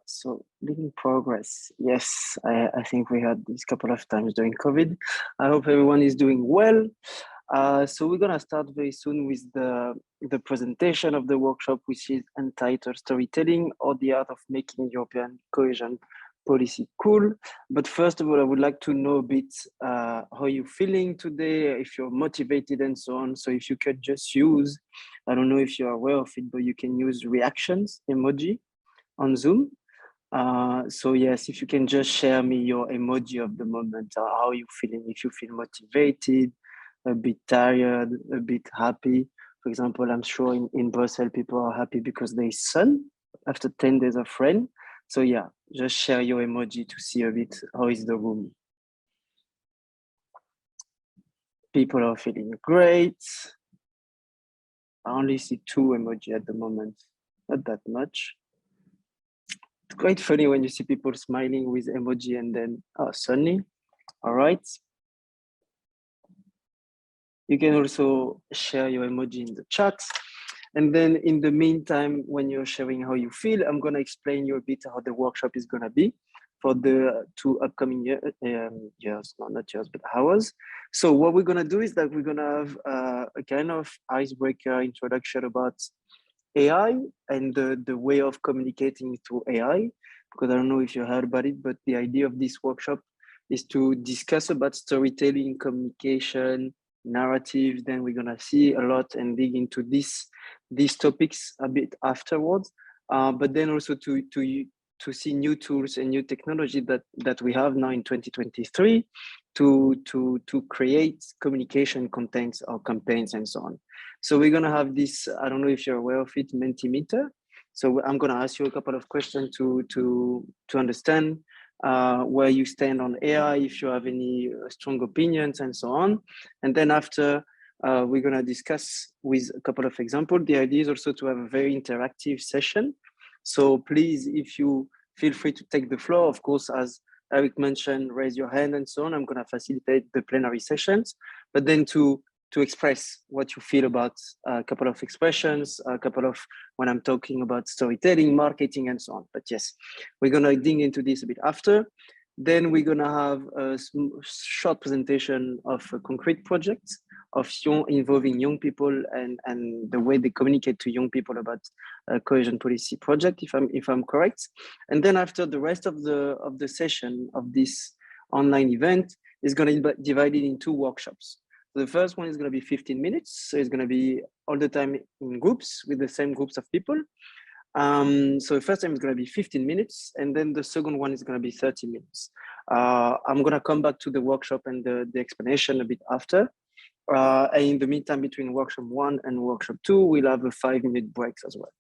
So living progress. Yes, I think we had this couple of times during COVID. I hope everyone is doing well. So we're gonna start very soon with the presentation of the workshop, which is entitled Storytelling or the Art of Making European Cohesion Policy Cool. But first of all, I would like to know a bit how you're feeling today, if you're motivated and so on. So if you could just use, I don't know if you're aware of it, but you can use reactions emoji on Zoom. So yes, if you can just share me your emoji of the moment, how you feeling, if you feel motivated, a bit tired, a bit happy. For example, I'm sure in Brussels, people are happy because there is sun after 10 days of rain. So yeah, just share your emoji to see a bit how is the room. People are feeling great. I only see 2 emoji at the moment, not that much. It's quite funny when you see people smiling with emoji and then, oh, sunny. All right. You can also share your emoji in the chat. And then in the meantime, when you're sharing how you feel, I'm going to explain you a bit how the workshop is going to be for the 2 upcoming years, no, not years, but hours. So what we're going to do is that we're going to have a kind of icebreaker introduction about AI and the way of communicating through AI, because I don't know if you heard about it, but the idea of this workshop is to discuss about storytelling, communication, narrative. Then we're gonna see a lot and dig into these topics a bit afterwards. But then also to see new tools and new technology that we have now in 2023 to create communication contents or campaigns and so on. So we're gonna have this, I don't know if you're aware of it, Mentimeter. So I'm gonna ask you a couple of questions to understand where you stand on AI, if you have any strong opinions and so on. And then after, we're gonna discuss with a couple of examples. The idea is also to have a very interactive session. So please, if you feel free to take the floor, of course, as Eric mentioned, raise your hand and so on. I'm gonna facilitate the plenary sessions, but then to express what you feel about a couple of expressions, a couple of when I'm talking about storytelling, marketing, and so on. But yes, we're gonna dig into this a bit after. Then we're gonna have a short presentation of a concrete projects of involving young people and the way they communicate to young people about a cohesion policy project, if I'm correct. And then after, the rest of the session of this online event is gonna be divided in 2 workshops. The first one is going to be 15 minutes. So it's going to be all the time in groups with the same groups of people. So the first time is going to be 15 minutes. And then the second one is going to be 30 minutes. I'm going to come back to the workshop and the explanation a bit after. And in the meantime, between workshop 1 and workshop 2, we'll have a 5-minute breaks as well.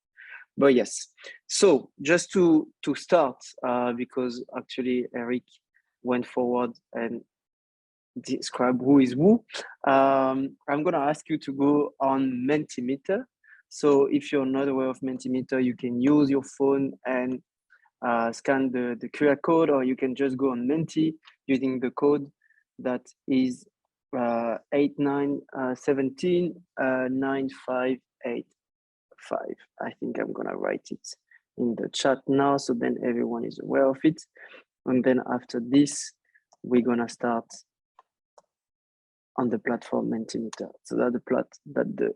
But yes, so just to start, because actually Eric went forward and describe who is who. I'm going to ask you to go on Mentimeter. So if you're not aware of Mentimeter, you can use your phone and scan the QR code, or you can just go on Menti using the code that is 89179585. I think I'm going to write it in the chat now, so then everyone is aware of it. And then after this, we're going to start on the platform Mentimeter. So that the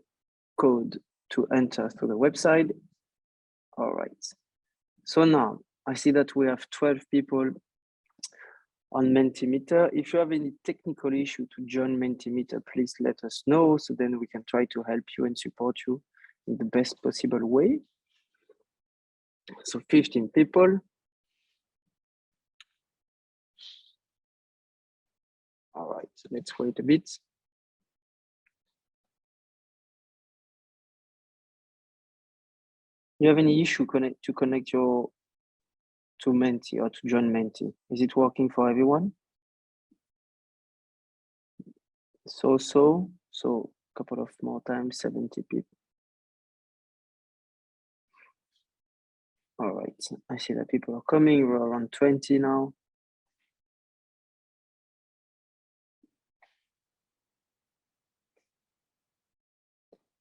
code to enter through the website. All right. So now I see that we have 12 people on Mentimeter. If you have any technical issue to join Mentimeter, please let us know, so then we can try to help you and support you in the best possible way. So 15 people. All right, so let's wait a bit. You have any issue to connect your to Menti or to join Menti? Is it working for everyone? So a couple of more times, 70 people. All right, I see that people are coming. We're around 20 now.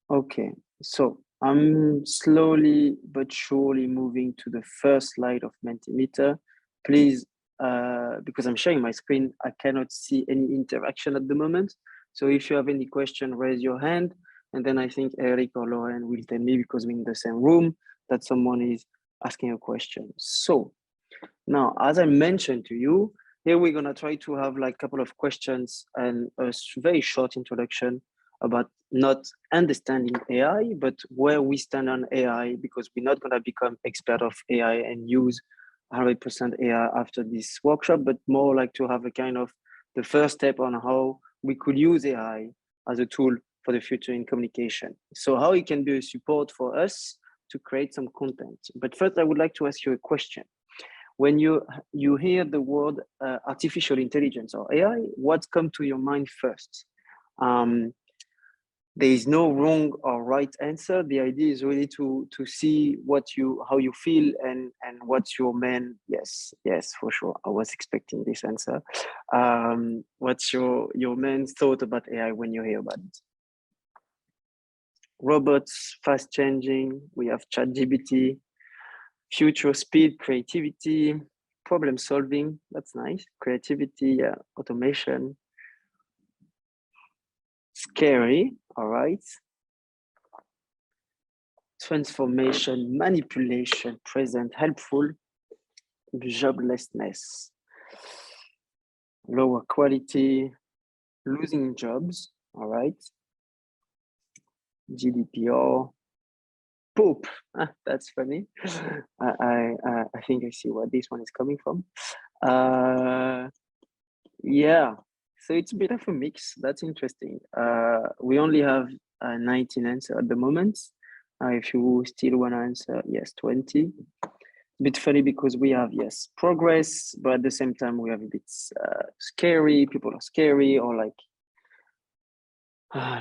Okay, so I'm slowly but surely moving to the first slide of Mentimeter. Please, because I'm sharing my screen, I cannot see any interaction at the moment. So if you have any question, raise your hand. And then I think Eric or Lauren will tell me, because we're in the same room, that someone is asking a question. So now, as I mentioned to you, here we're gonna try to have like a couple of questions and a very short introduction about not understanding AI, but where we stand on AI, because we're not gonna become expert of AI and use 100% AI after this workshop, but more like to have a kind of the first step on how we could use AI as a tool for the future in communication. So how it can be a support for us to create some content. But first, I would like to ask you a question. When you hear the word artificial intelligence or AI, what comes to your mind first? There is no wrong or right answer. The idea is really to see how you feel and what's your main. Yes, for sure. I was expecting this answer. What's your main thought about AI when you hear about it? Robots, fast changing. We have ChatGPT. Future speed, creativity, problem solving. That's nice. Creativity, automation. Scary. All right. Transformation, manipulation, present, helpful. Joblessness, lower quality, losing jobs. All right. GDPR. Poop. That's funny. I think I see where this one is coming from. Yeah, so it's a bit of a mix. That's interesting. We only have 19 answers at the moment. If you still want to answer, yes, 20. A bit funny because we have, yes, progress, but at the same time, we have a bit scary. People are scary, or like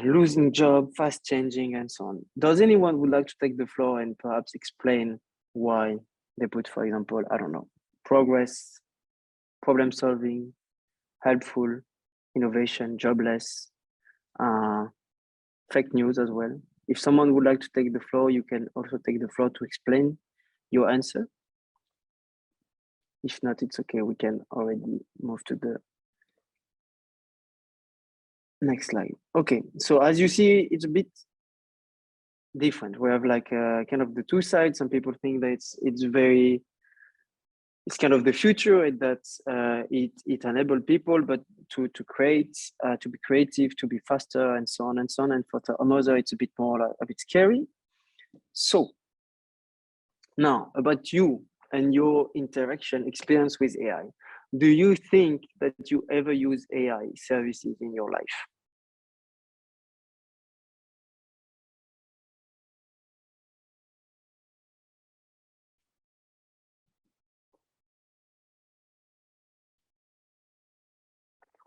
losing job, fast changing, and so on. Does anyone would like to take the floor and perhaps explain why they put, for example, I don't know, progress, problem solving, helpful, innovation, jobless, fake news as well. If someone would like to take the floor, you can also take the floor to explain your answer. If not, it's okay. We can already move to the next slide. Okay, so as you see, it's a bit different. We have like kind of the two sides. Some people think that it's kind of the future, that it enables people, but to create, to be creative, to be faster, and so on and so on. And for another, it's a bit more a bit scary. So now about you and your interaction experience with AI. Do you think that you ever use AI services in your life?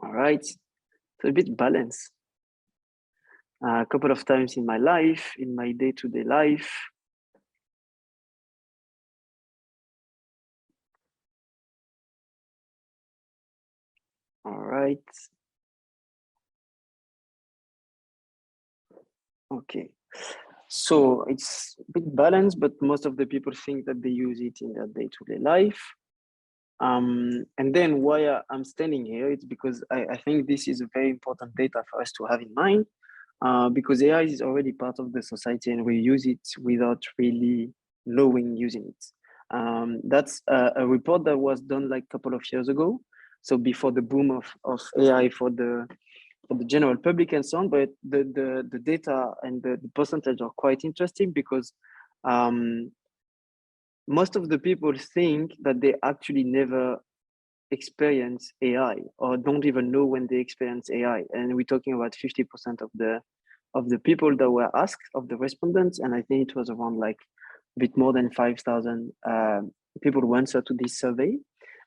All right, so a bit balance. A couple of times in my life, in my day-to-day life. All right. Okay. So it's a bit balanced, but most of the people think that they use it in their day-to-day life. And then why I'm standing here, it's because I think this is a very important data for us to have in mind, because AI is already part of the society and we use it without really knowing using it. That's a report that was done like a couple of years ago. So before the boom of AI for the general public and so on, but the data and the percentage are quite interesting, because most of the people think that they actually never experience AI or don't even know when they experience AI. And we're talking about 50% of the people that were asked, of the respondents. And I think it was around like a bit more than 5,000 people who answered to this survey.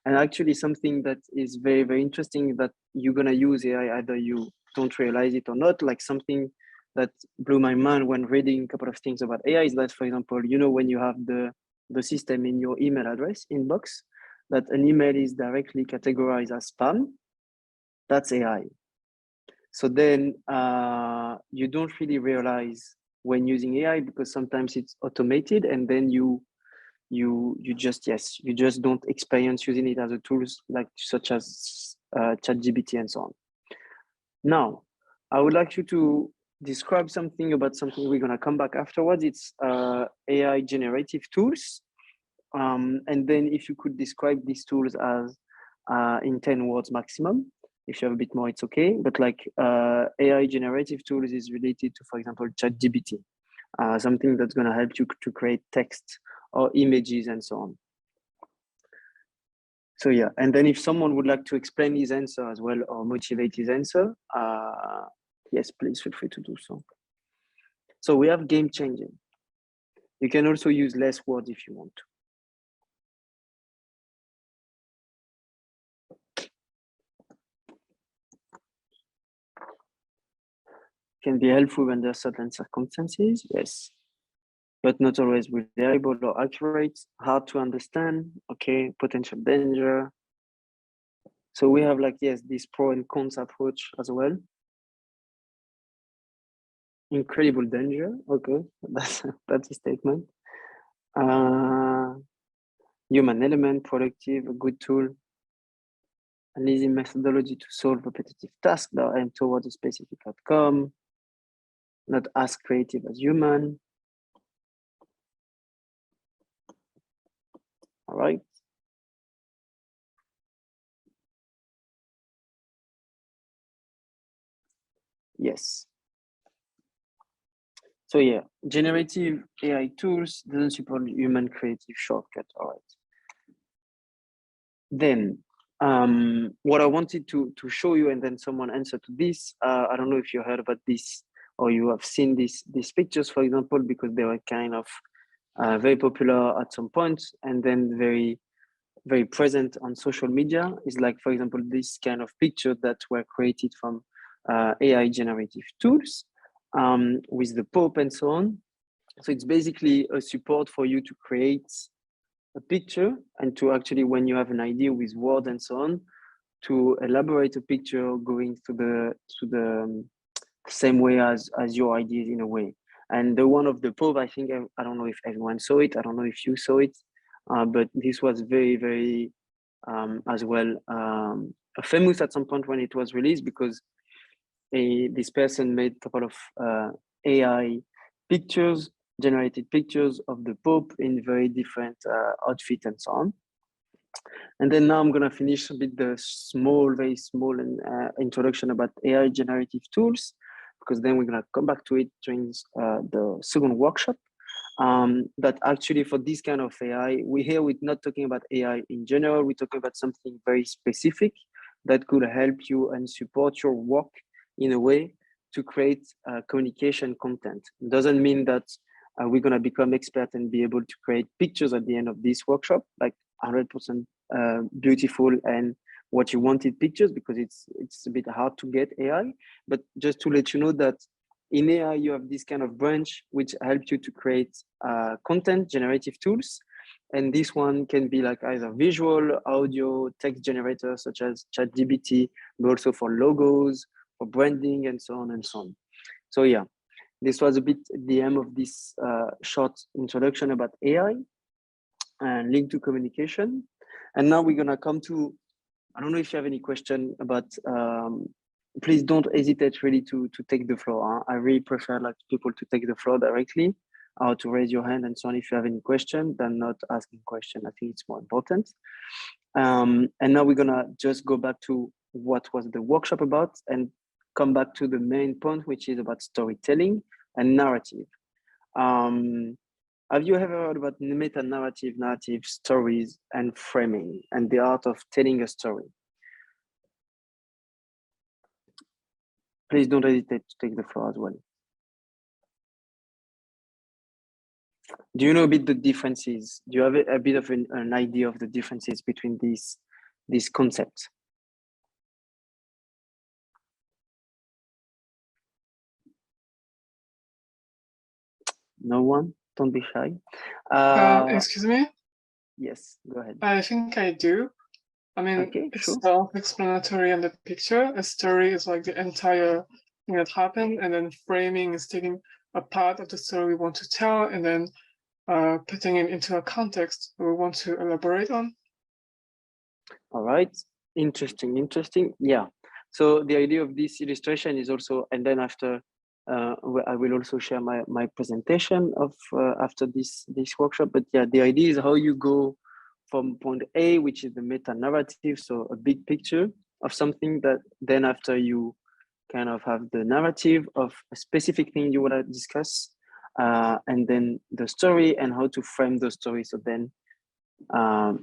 And actually something that is very, very interesting, that you're gonna use AI, either you don't realize it or not. Like something that blew my mind when reading a couple of things about AI is that, for example, you know, when you have the system in your email address inbox, that an email is directly categorized as spam, that's AI. So then you don't really realize when using AI, because sometimes it's automated and then you just don't experience using it as a tools like such as ChatGPT and so on. Now, I would like you to describe something about something we're gonna come back afterwards. It's AI generative tools. And then if you could describe these tools as in 10 words maximum. If you have a bit more, it's okay. But like AI generative tools is related to, for example, ChatGPT, something that's gonna help you to create text or images and so on. So yeah, and then if someone would like to explain his answer as well or motivate his answer, yes, please feel free to do so. So we have game changing. You can also use less words if you want to. Can be helpful when there are certain circumstances, yes, but not always reliable or accurate, hard to understand, okay, potential danger. So we have like, yes, this pro and cons approach as well. Incredible danger, okay, that's a statement. Human element, productive, a good tool, an easy methodology to solve repetitive tasks that aim towards a specific outcome, not as creative as human. All right. Yes. So yeah, generative AI tools doesn't support human creative shortcut. All right. Then what I wanted to show you, and then someone answered to this. I don't know if you heard about this or you have seen these pictures, for example, because they were kind of very popular at some point, and then very present on social media. Is like, for example, this kind of picture that were created from AI generative tools with the Pope and so on. So it's basically a support for you to create a picture and to actually, when you have an idea with words and so on, to elaborate a picture going to the same way as your ideas in a way. And the one of the Pope, I think, I don't know if everyone saw it. I don't know if you saw it, but this was very as well famous at some point when it was released, because this person made a couple of AI pictures, generated pictures of the Pope in very different outfit and so on. And then now I'm gonna finish with the very small introduction about AI generative tools, because then we're gonna come back to it during the second workshop. But actually for this kind of AI, we're not talking about AI in general, we're talking about something very specific that could help you and support your work in a way to create communication content. It doesn't mean that we're gonna become expert and be able to create pictures at the end of this workshop, like 100% beautiful and what you wanted pictures, because it's a bit hard to get AI. But just to let you know that in AI, you have this kind of branch which helps you to create content generative tools. And this one can be like either visual, audio, text generator, such as ChatGPT, but also for logos, for branding, and so on and so on. So yeah, this was a bit the end of this short introduction about AI and link to communication. And now we're gonna come to, I don't know if you have any question about, please don't hesitate really to take the floor. I really prefer like people to take the floor directly, or to raise your hand and so on if you have any question than not asking question. I think it's more important. And now we're gonna just go back to what was the workshop about and come back to the main point, which is about storytelling and narrative. Have you ever heard about meta-narrative, narrative, stories, and framing, and the art of telling a story? Please don't hesitate to take the floor as well. Do you know a bit the differences? Do you have a bit of an idea of the differences between these concepts? No one? Don't be shy. Excuse me? Yes, go ahead. I think I do. I mean, okay, it's sure. self-explanatory in the picture. A story is like the entire thing that happened, and then framing is taking a part of the story we want to tell, and then putting it into a context we want to elaborate on. All right, interesting. Yeah. So the idea of this illustration is also, and then after, I will also share my presentation of after this workshop. But yeah, the idea is how you go from point A, which is the meta narrative, so a big picture of something, that then after you kind of have the narrative of a specific thing you want to discuss, and then the story and how to frame the story, so then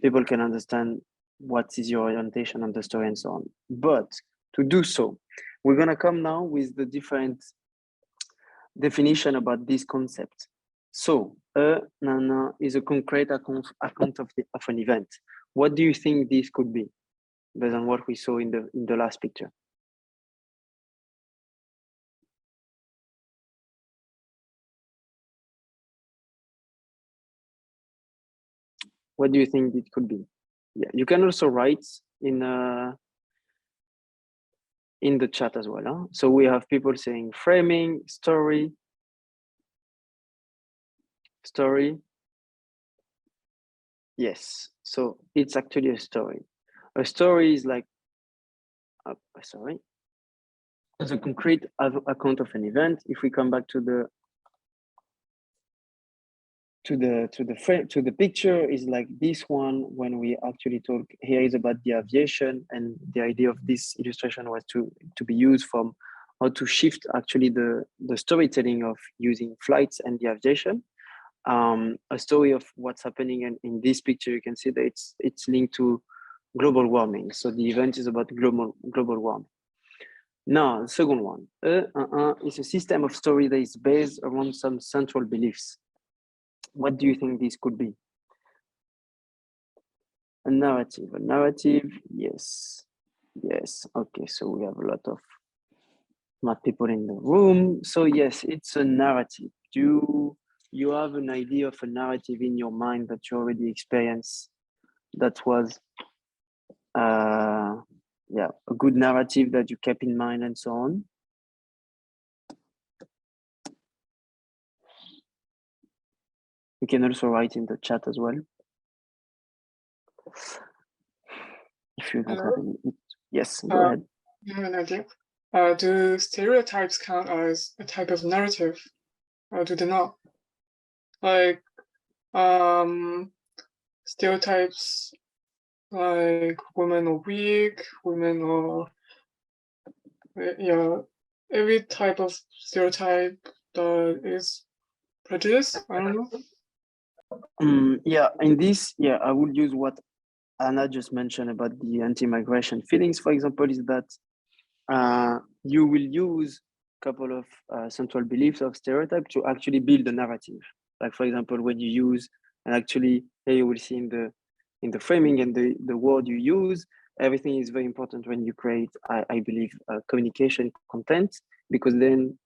people can understand what is your orientation on the story and so on. But to do so, we're gonna come now with the different definition about this concept. So nana is a concrete account of an event. What do you think this could be, based on what we saw in the last picture? What do you think it could be? Yeah, you can also write in the chat as well. Huh? So we have people saying framing, story. Yes, so it's actually a story. A story is like, sorry, it's a concrete account of an event. If we come back to the picture, is like this one. When we actually talk here is about the aviation, and the idea of this illustration was to be used from how to shift actually the storytelling of using flights and the aviation. A story of what's happening, and in this picture you can see that it's linked to global warming. So the event is about global warming. Now, the second one is a system of story that is based around some central beliefs. What do you think this could be? A narrative, yes. Okay, so we have a lot of smart people in the room. So yes, it's a narrative. You have an idea of a narrative in your mind that you already experienced, that was yeah, a good narrative that you kept in mind and so on. You can also write in the chat as well. If you don't have any, yes, go ahead. I have an idea. Do stereotypes count as a type of narrative, or do they not? Like, stereotypes like women are weak, women are, yeah, every type of stereotype that is prejudice. I don't know. Yeah, in this, yeah, I would use what Anna just mentioned about the anti-migration feelings, for example, is that you will use a couple of central beliefs of stereotype to actually build a narrative. Like, for example, when you use, and actually here you will see in the framing and the word you use, everything is very important when you create, I believe, communication content, because then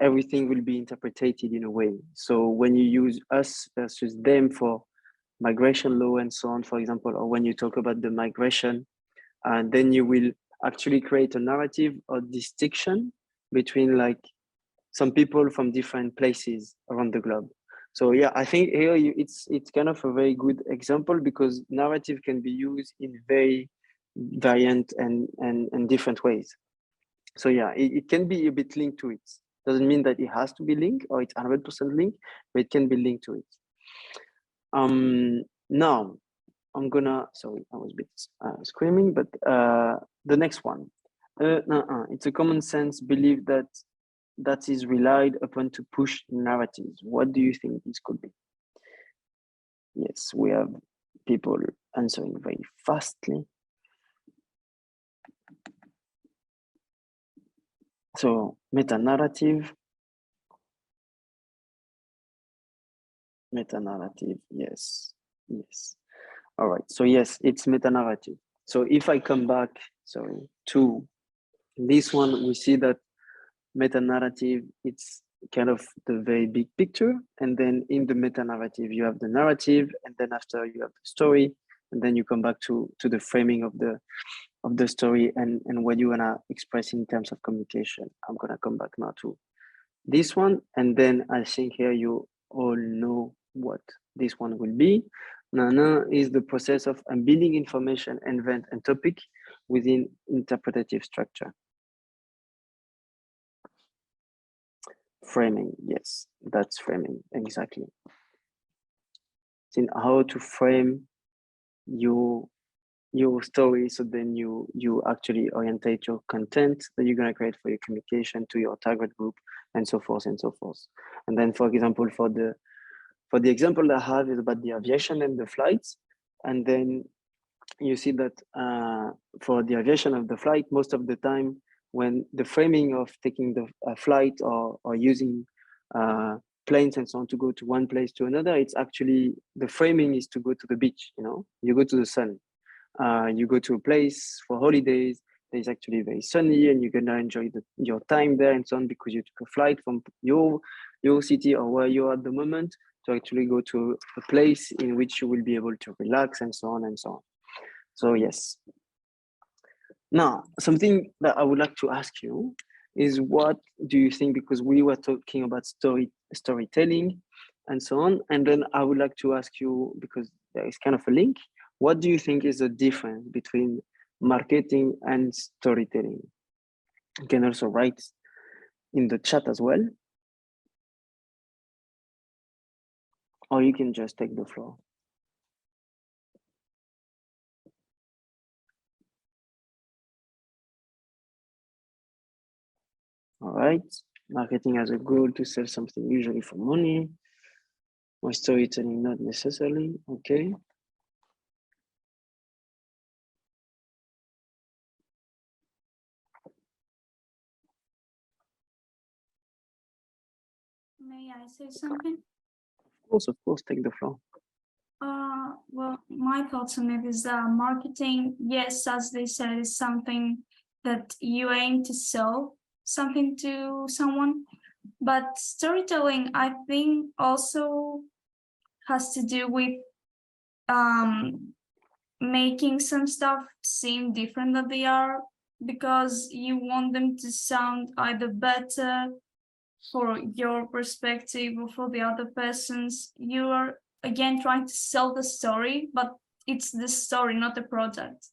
everything will be interpreted in a way. So when you use us versus them for migration law and so on, for example, or when you talk about the migration, and then you will actually create a narrative or distinction between like some people from different places around the globe. So yeah, I think here it's kind of a very good example, because narrative can be used in very variant and different ways. So yeah, it can be a bit linked to it. Doesn't mean that it has to be linked or it's 100% linked, but it can be linked to it. Now I'm gonna, sorry, I was a bit screaming, but the next one, it's a common sense belief that is relied upon to push narratives. What do you think this could be? Yes, we have people answering very fastly. So meta-narrative, yes. All right, so yes, it's meta-narrative. So if I come back, sorry, to this one, we see that meta-narrative, it's kind of the very big picture. And then in the meta-narrative, you have the narrative, and then after you have the story, and then you come back to the framing of the story and what you wanna express in terms of communication. I'm gonna come back now to this one. And then I think here you all know what this one will be. Nana is the process of embedding information, event, and topic within interpretative structure. Framing, yes, that's framing, exactly. In how to frame your story, so then you actually orientate your content that you're going to create for your communication to your target group, and so forth and so forth. And then, for example, for the example that I have is about the aviation and the flights. And then you see that for the aviation of the flight, most of the time when the framing of taking the flight or using planes and so on to go to one place to another, it's actually the framing is to go to the beach. You go to the sun. You go to a place for holidays. It's actually very sunny, and you're gonna enjoy your time there and so on, because you took a flight from your city or where you are at the moment to actually go to a place in which you will be able to relax and so on and so on. So yes. Now, something that I would like to ask you is, what do you think, because we were talking about storytelling and so on, and then I would like to ask you, because there is kind of a link, what do you think is the difference between marketing and storytelling? You can also write in the chat as well, or you can just take the floor. All right, marketing has a goal to sell something, usually for money, or storytelling not necessarily. Okay. May I say something? Of course, take the floor. Well, my thoughts on it is that marketing, yes, as they said, is something that you aim to sell something to someone. But storytelling, I think, also has to do with making some stuff seem different than they are, because you want them to sound either better for your perspective or for the other person's. You are again trying to sell the story, but it's the story, not the product.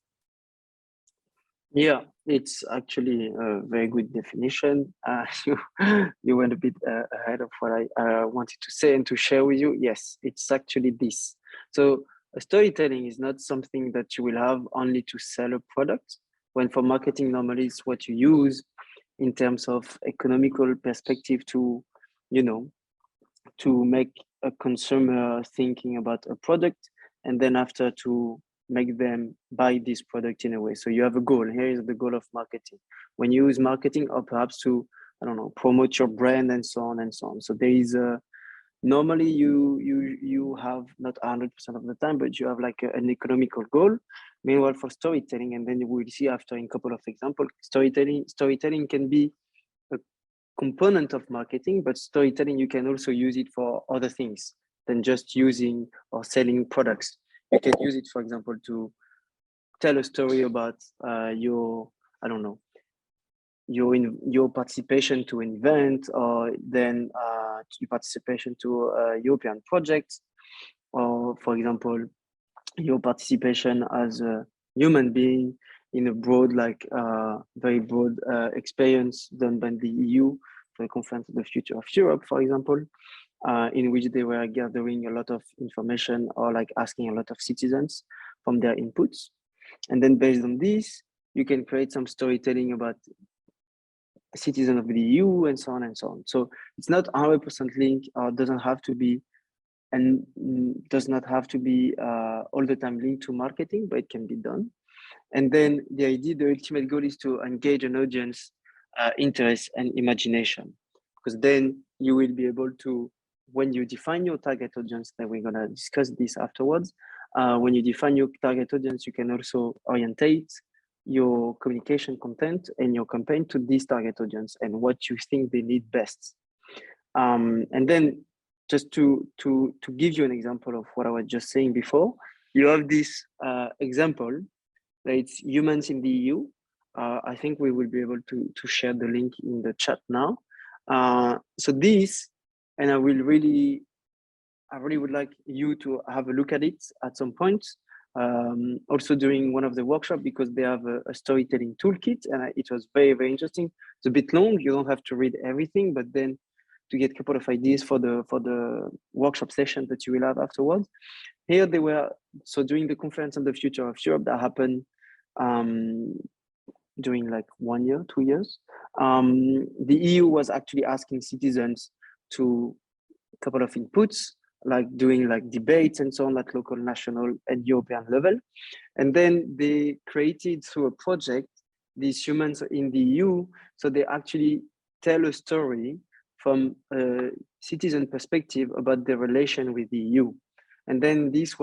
Yeah, it's actually a very good definition. You went a bit ahead of what I wanted to say and to share with you. Yes, it's actually this. So storytelling is not something that you will have only to sell a product. When for marketing, normally it's what you use in terms of economical perspective to, to make a consumer thinking about a product, and then after to make them buy this product in a way. So you have a goal. Here is the goal of marketing. When you use marketing, or perhaps to, I don't know, promote your brand and so on and so on. So there is a, normally you have not 100% of the time, but you have like an economical goal. Meanwhile, for storytelling, and then we'll see after in a couple of examples, storytelling can be a component of marketing, but storytelling, you can also use it for other things than just using or selling products. You can use it, for example, to tell a story about your, I don't know, your participation to an event, or then your participation to a European project, or for example, your participation as a human being in a broad, like very broad experience done by the EU for the Conference of the Future of Europe, for example, in which they were gathering a lot of information, or like asking a lot of citizens from their inputs. And then based on this, you can create some storytelling about citizen of the EU and so on and so on. So it's not 100% linked, or doesn't have to be, and does not have to be all the time linked to marketing, but it can be done. And then the idea, the ultimate goal is to engage an audience interest and imagination, because then you will be able to, when you define your target audience, that we're gonna discuss this afterwards, when you define your target audience, you can also orientate your communication content and your campaign to this target audience and what you think they need best. And then just to give you an example of what I was just saying before, you have this example that it's humans in the EU. I think we will be able to share the link in the chat now. So this, and I really would like you to have a look at it at some point. Also during one of the workshops, because they have a storytelling toolkit, and it was very interesting. It's a bit long. You don't have to read everything, but then to get a couple of ideas for the workshop session that you will have afterwards. Here they were, so during the conference on the future of Europe that happened during like 1 year, 2 years, the EU was actually asking citizens to a couple of inputs, like doing like debates and so on at local, national, and European level. And then they created through a project these humans in the EU, so they actually tell a story from a citizen perspective about their relation with the EU. And then this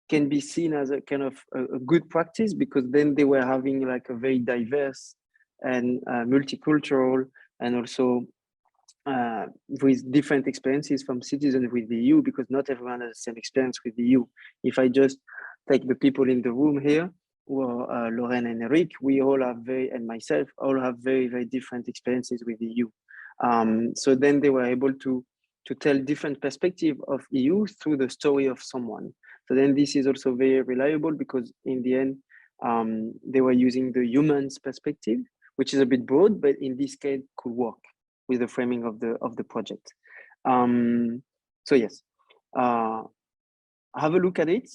can be seen as a kind of a good practice, because then they were having like a very diverse and multicultural, and also with different experiences from citizens with the EU, because not everyone has the same experience with the EU. If I just take the people in the room here, or Lorraine and Eric, we all have and myself, all have very different experiences with the EU. So then they were able to tell different perspective of EU through the story of someone. So then this is also very reliable, because in the end, they were using the human's perspective, which is a bit broad, but in this case could work with the framing of the project. So yes, have a look at it.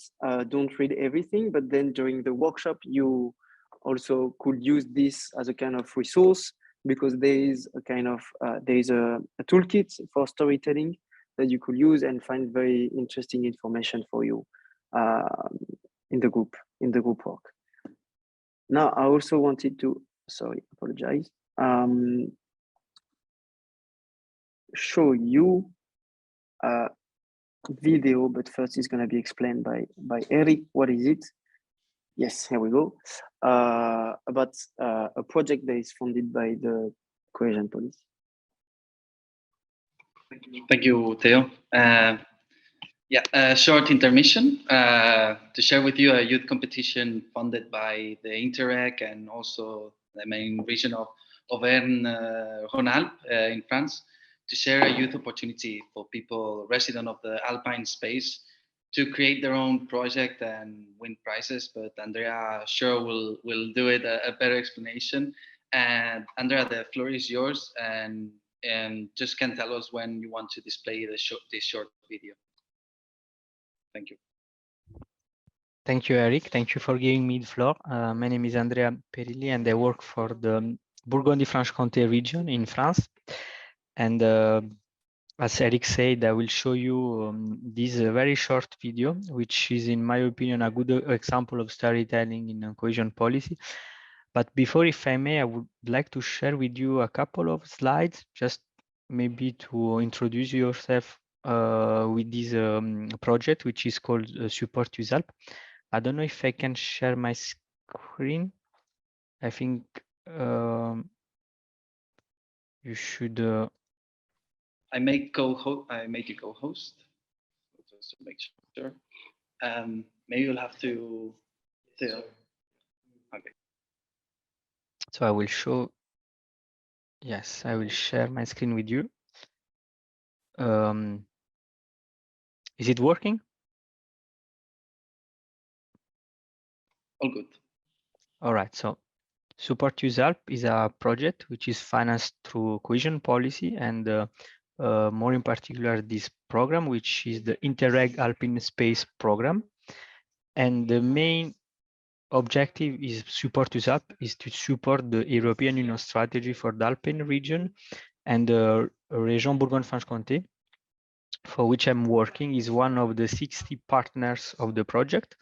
Don't read everything, but then during the workshop, you also could use this as a kind of resource, because there is a kind of there is a toolkit for storytelling that you could use and find very interesting information for you in the group work. Now, I also wanted to, apologize, show you a video, but first it's going to be explained by Eric. What is it? Yes, here we go. About a project that is funded by the Cohesion policy. Thank you, Theo. A short intermission to share with you a youth competition funded by the Interreg and also the main region of Auvergne-Rhône-Alpes in France, to share a youth opportunity for people resident of the Alpine space to create their own project and win prizes. But Andrea sure will do it a better explanation. And Andrea, the floor is yours, and just can tell us when you want to display this short video. Thank you. Thank you, Eric. Thank you for giving me the floor. My name is Andrea Perilli, and I work for the Bourgogne-Franche-Comté region in France. And as Eric said, I will show you this very short video, which is, in my opinion, a good example of storytelling in cohesion policy. But before, if I may, I would like to share with you a couple of slides, just maybe to introduce yourself with this project, which is called Support YOUTHopia. I don't know if I can share my screen. I think you should. I made you co-host, just to make sure. Maybe you'll have to. Okay. So I will show. Yes, I will share my screen with you. Is it working? All good. All right. So Support YOUTHopia is a project which is financed through cohesion policy, and more in particular this program, which is the Interreg Alpine Space Program. And the main objective is Support YOUTHopia is to support the European Union strategy for the Alpine region, and the region Bourgogne-Franche-Comté, for which I'm working, is one of the 60 partners of the project.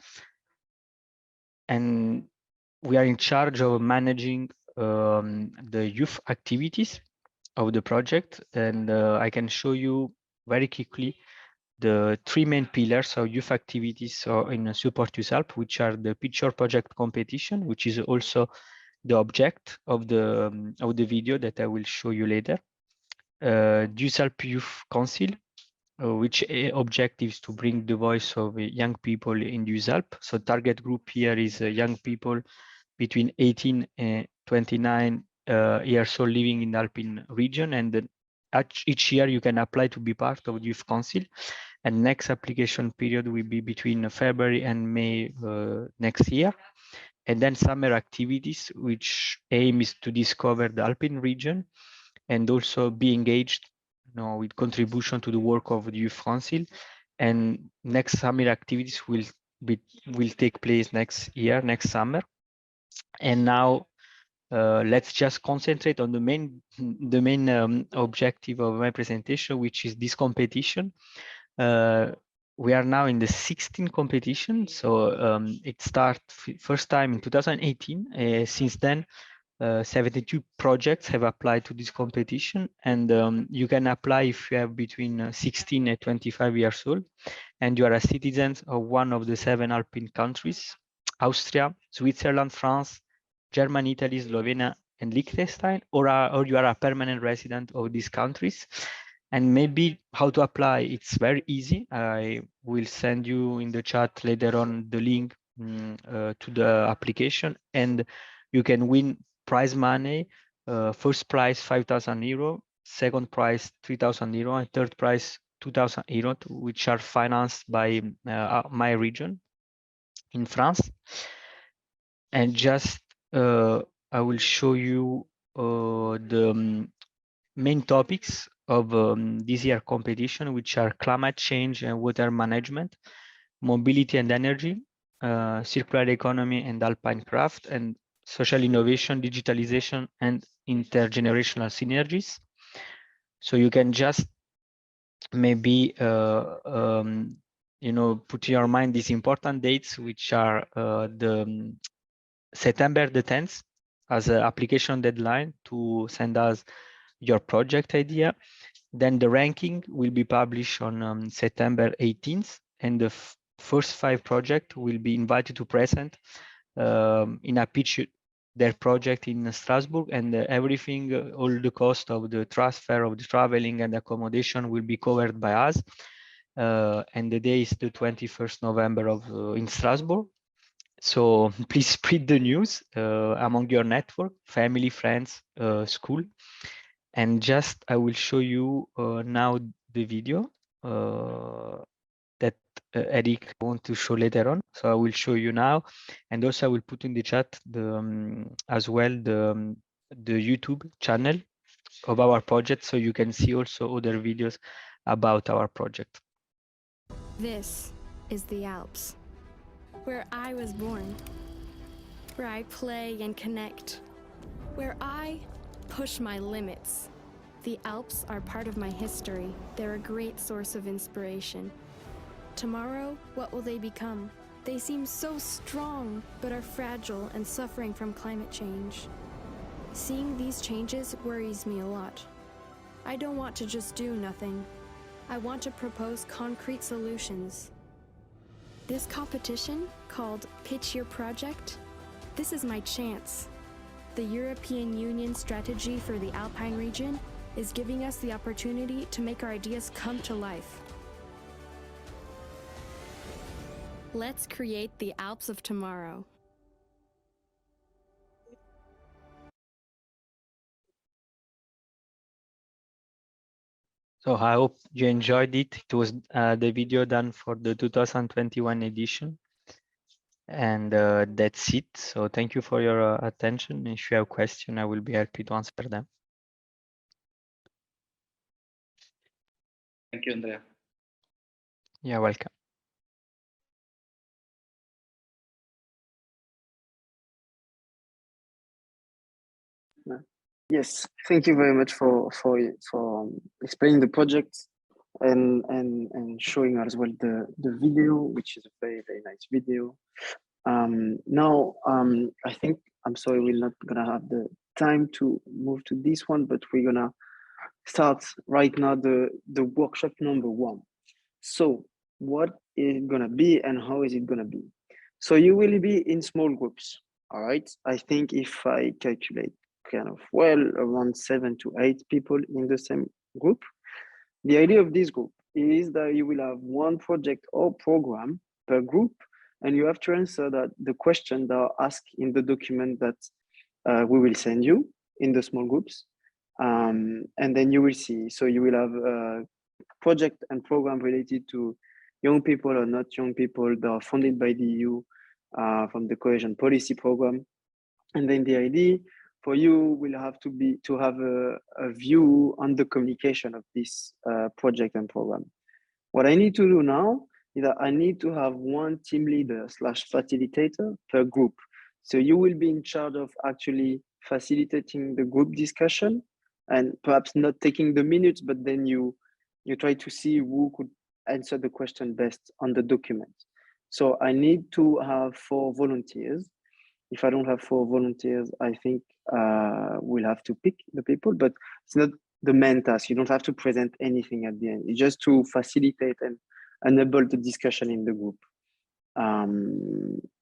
And we are in charge of managing the youth activities of the project. And I can show you very quickly the three main pillars of youth activities in Support YOUTHopia, which are the picture project competition, which is also the object of the video that I will show you later. YOUTHopia Youth Council, which objective is to bring the voice of young people in YOUTHopia. So target group here is young people between 18 and 29 years old living in the Alpine region, and then each year you can apply to be part of the youth council. And next application period will be between February and May next year. And then summer activities, which aim is to discover the Alpine region and also be engaged, with contribution to the work of the youth council. And next summer activities will take place next year, next summer. And now let's just concentrate on the main objective of my presentation, which is this competition. We are now in the 16th competition, so it started first time in 2018. Since then, 72 projects have applied to this competition, and you can apply if you have between 16 and 25 years old, and you are a citizen of one of the 7 Alpine countries: Austria, Switzerland, France, Germany, Italy, Slovenia, and Liechtenstein, or you are a permanent resident of these countries. And maybe how to apply, it's very easy. I will send you in the chat later on the link to the application, and you can win prize money. First prize 5,000 euro, second prize 3,000 euro, and third prize 2,000 euro, which are financed by my region in France. And just I will show you the main topics of this year competition, which are climate change and water management, mobility and energy, circular economy and alpine craft, and social innovation, digitalization, and intergenerational synergies. So you can just maybe put in your mind these important dates, which are the September the 10th as an application deadline to send us your project idea. Then the ranking will be published on September 18th, and the first 5 projects will be invited to present in a pitch their project in Strasbourg, and everything, all the cost of the transfer, of the traveling and accommodation will be covered by us. And the day is the 21st November in Strasbourg. So please spread the news among your network, family, friends, school. And just I will show you now the video that Eric want to show later on. So I will show you now, and also I will put in the chat as well the YouTube channel of our project, so you can see also other videos about our project. This is the Alps, where I was born, where I play and connect, where I push my limits. The Alps are part of my history. They're a great source of inspiration. Tomorrow, what will they become? They seem so strong, but are fragile and suffering from climate change. Seeing these changes worries me a lot. I don't want to just do nothing. I want to propose concrete solutions. This competition, called Pitch Your Project, this is my chance. The European Union strategy for the Alpine region is giving us the opportunity to make our ideas come to life. Let's create the Alps of tomorrow. So I hope you enjoyed it. It was the video done for the 2021 edition. And that's it. So thank you for your attention. If you have questions, I will be happy to answer them. Thank you, Andrea. You're welcome. Yes, thank you very much for explaining the project and showing as well the video, which is a very nice video. Now I think, I'm sorry, we're not gonna have the time to move to this one, but we're gonna start right now the workshop number 1. So what is it gonna be and how is it gonna be? So you will be in small groups. All right, I think if I calculate kind of well, around 7 to 8 people in the same group. The idea of this group is that you will have one project or program per group, and you have to answer the question that are asked in the document that we will send you. in the small groups. And then you will see, so you will have a project and program related to young people or not young people that are funded by the EU from the Cohesion policy program. And then the idea for you will have to have a view on the communication of this project and program. What I need to do now is that I need to have one team leader / facilitator per group. So you will be in charge of actually facilitating the group discussion and perhaps not taking the minutes, but then you try to see who could answer the question best on the document. So I need to have 4 volunteers. If I don't have 4 volunteers, I think we'll have to pick the people, but it's not the main task. You don't have to present anything at the end. It's just to facilitate and enable the discussion in the group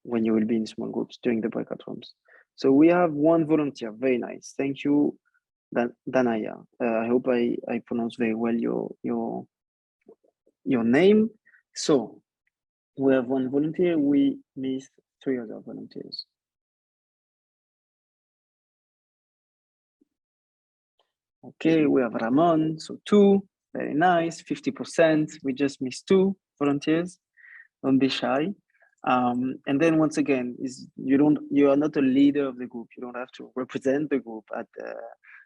when you will be in small groups during the breakout rooms. So we have 1 volunteer. Very nice. Thank you, Danaya. I hope I pronounced very well your name. So we have 1 volunteer. We missed 3 other volunteers. Okay, we have Ramon, so 2, very nice, 50%. We just missed 2 volunteers. Don't be shy. And then once again, you are not a leader of the group. You don't have to represent the group at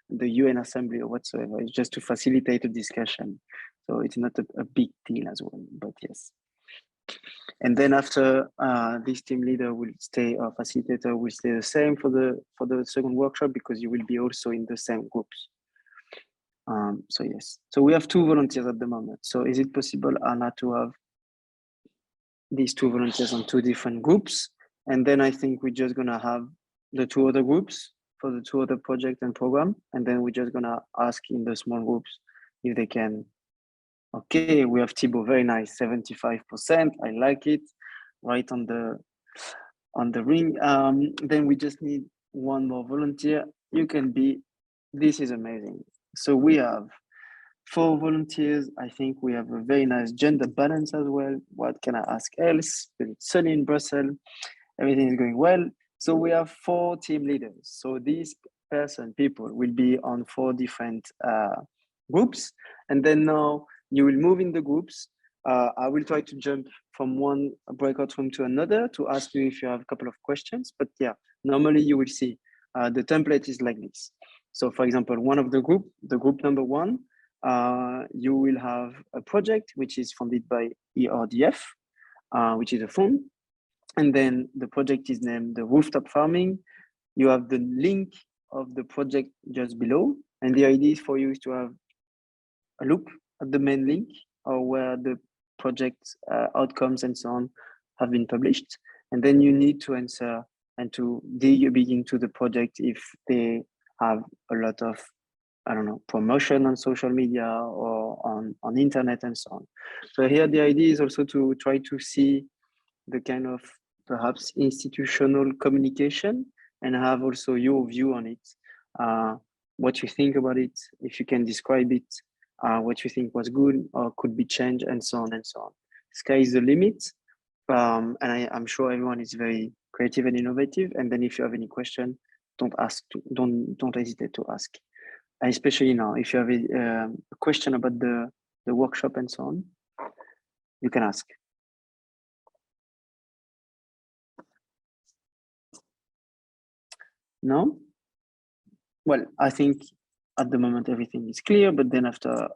the UN Assembly or whatsoever. It's just to facilitate a discussion. So it's not a big deal as well, but yes. And then after this team leader will stay, or facilitator will stay the same for the second workshop, because you will be also in the same groups. So yes, so we have 2 volunteers at the moment. So is it possible, Anna, to have these 2 volunteers on 2 different groups? And then I think we're just gonna have the 2 other groups for the 2 other project and program. And then we're just gonna ask in the small groups if they can. Okay, we have Thibaut, very nice, 75%. I like it, right on the ring. Then we just need 1 more volunteer. You can be, this is amazing. So we have 4 volunteers. I think we have a very nice gender balance as well. What can I ask else? It's sunny in Brussels. Everything is going well. So we have 4 team leaders. So these people will be on 4 different groups. And then now you will move in the groups. I will try to jump from one breakout room to another to ask you if you have a couple of questions. But yeah, normally you will see the template is like this. So for example, the group number 1, you will have a project which is funded by ERDF, which is a fund. And then the project is named the rooftop farming. You have the link of the project just below. And the idea is for you to have a look at the main link, or where the project outcomes and so on have been published. And then you need to answer and to dig a bit into the project if they have a lot of, I don't know, promotion on social media or on internet and so on. So here the idea is also to try to see the kind of perhaps institutional communication and have also your view on it, what you think about it, if you can describe it, what you think was good or could be changed, and so on and so on. Sky is the limit. And I'm sure everyone is very creative and innovative. And then if you have any question, don't hesitate to ask. And especially now, if you have a question about the workshop and so on, you can ask. No? Well, I think at the moment everything is clear, but then after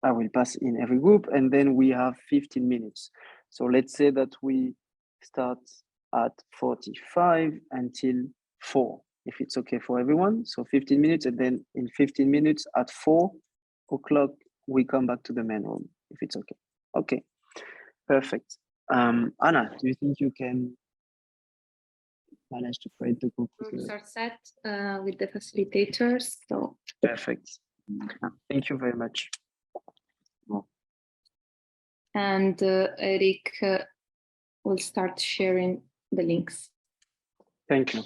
I will pass in every group, and then we have 15 minutes. So let's say that we start at 45 until 4, if it's okay for everyone. So 15 minutes, and then in 15 minutes at 4 o'clock, we come back to the main room, if it's okay. Okay, perfect. Anna, do you think you can manage to create the group? Groups are set with the facilitators, so. Perfect. Thank you very much. And Eric will start sharing the links. Thank you.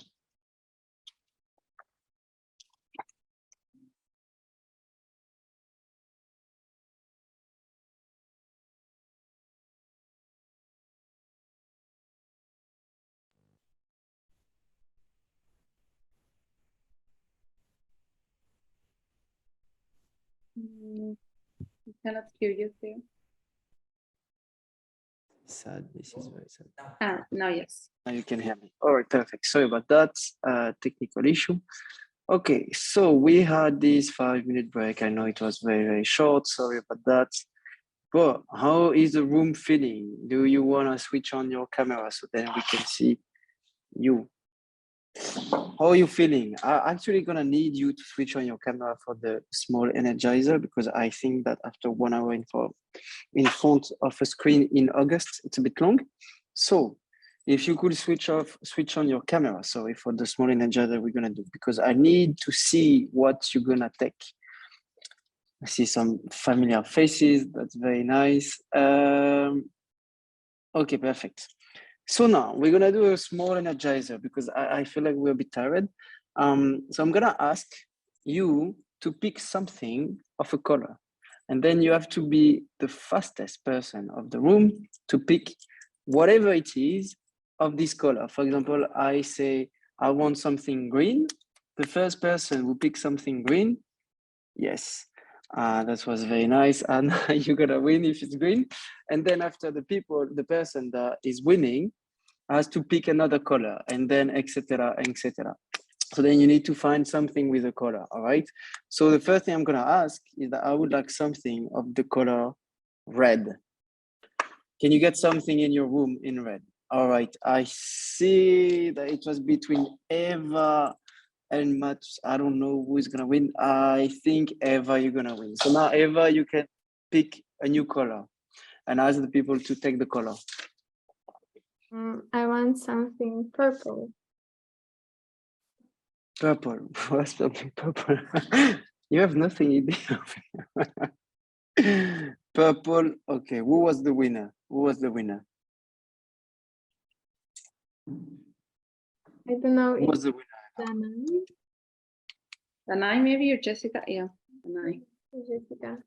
I cannot hear you, Theo. Sad. This is very sad. Ah, now yes. Now you can hear me. All right, perfect. Sorry about that. Technical issue. Okay, so we had this 5-minute break. I know it was very, very short. Sorry about that. But how is the room feeling? Do you want to switch on your camera so then we can see you? How are you feeling? I'm actually gonna need you to switch on your camera for the small energizer because I think that after 1 hour in front of a screen in August, it's a bit long. So if you could switch on your camera, sorry, for the small energizer we're gonna do, because I need to see what you're gonna take. I see some familiar faces. That's very nice. Okay, perfect. So now we're gonna do a small energizer because I feel like we're a bit tired. So I'm gonna ask you to pick something of a color, and then you have to be the fastest person of the room to pick whatever it is of this color. For example, I say I want something green. The first person who picks something green, yes. That was very nice, and you're gonna win if it's green. And then after the person that is winning has to pick another color, and then etc. etc. So then you need to find something with a color. All right. So the first thing I'm gonna ask is that I would like something of the color red. Can you get something in your room in red? All right. I see that it was between Eva and Matt. I don't know who is gonna win. I think Eva, you're gonna win. So now Eva, you can pick a new color and ask the people to take the color. I want something purple. Purple. What's something purple? You have nothing in there. Purple. Okay. Who was the winner? Who was the winner? I don't know. Who was the winner? Danai? Danai, maybe, or Jessica? Yeah, Danai. Jessica.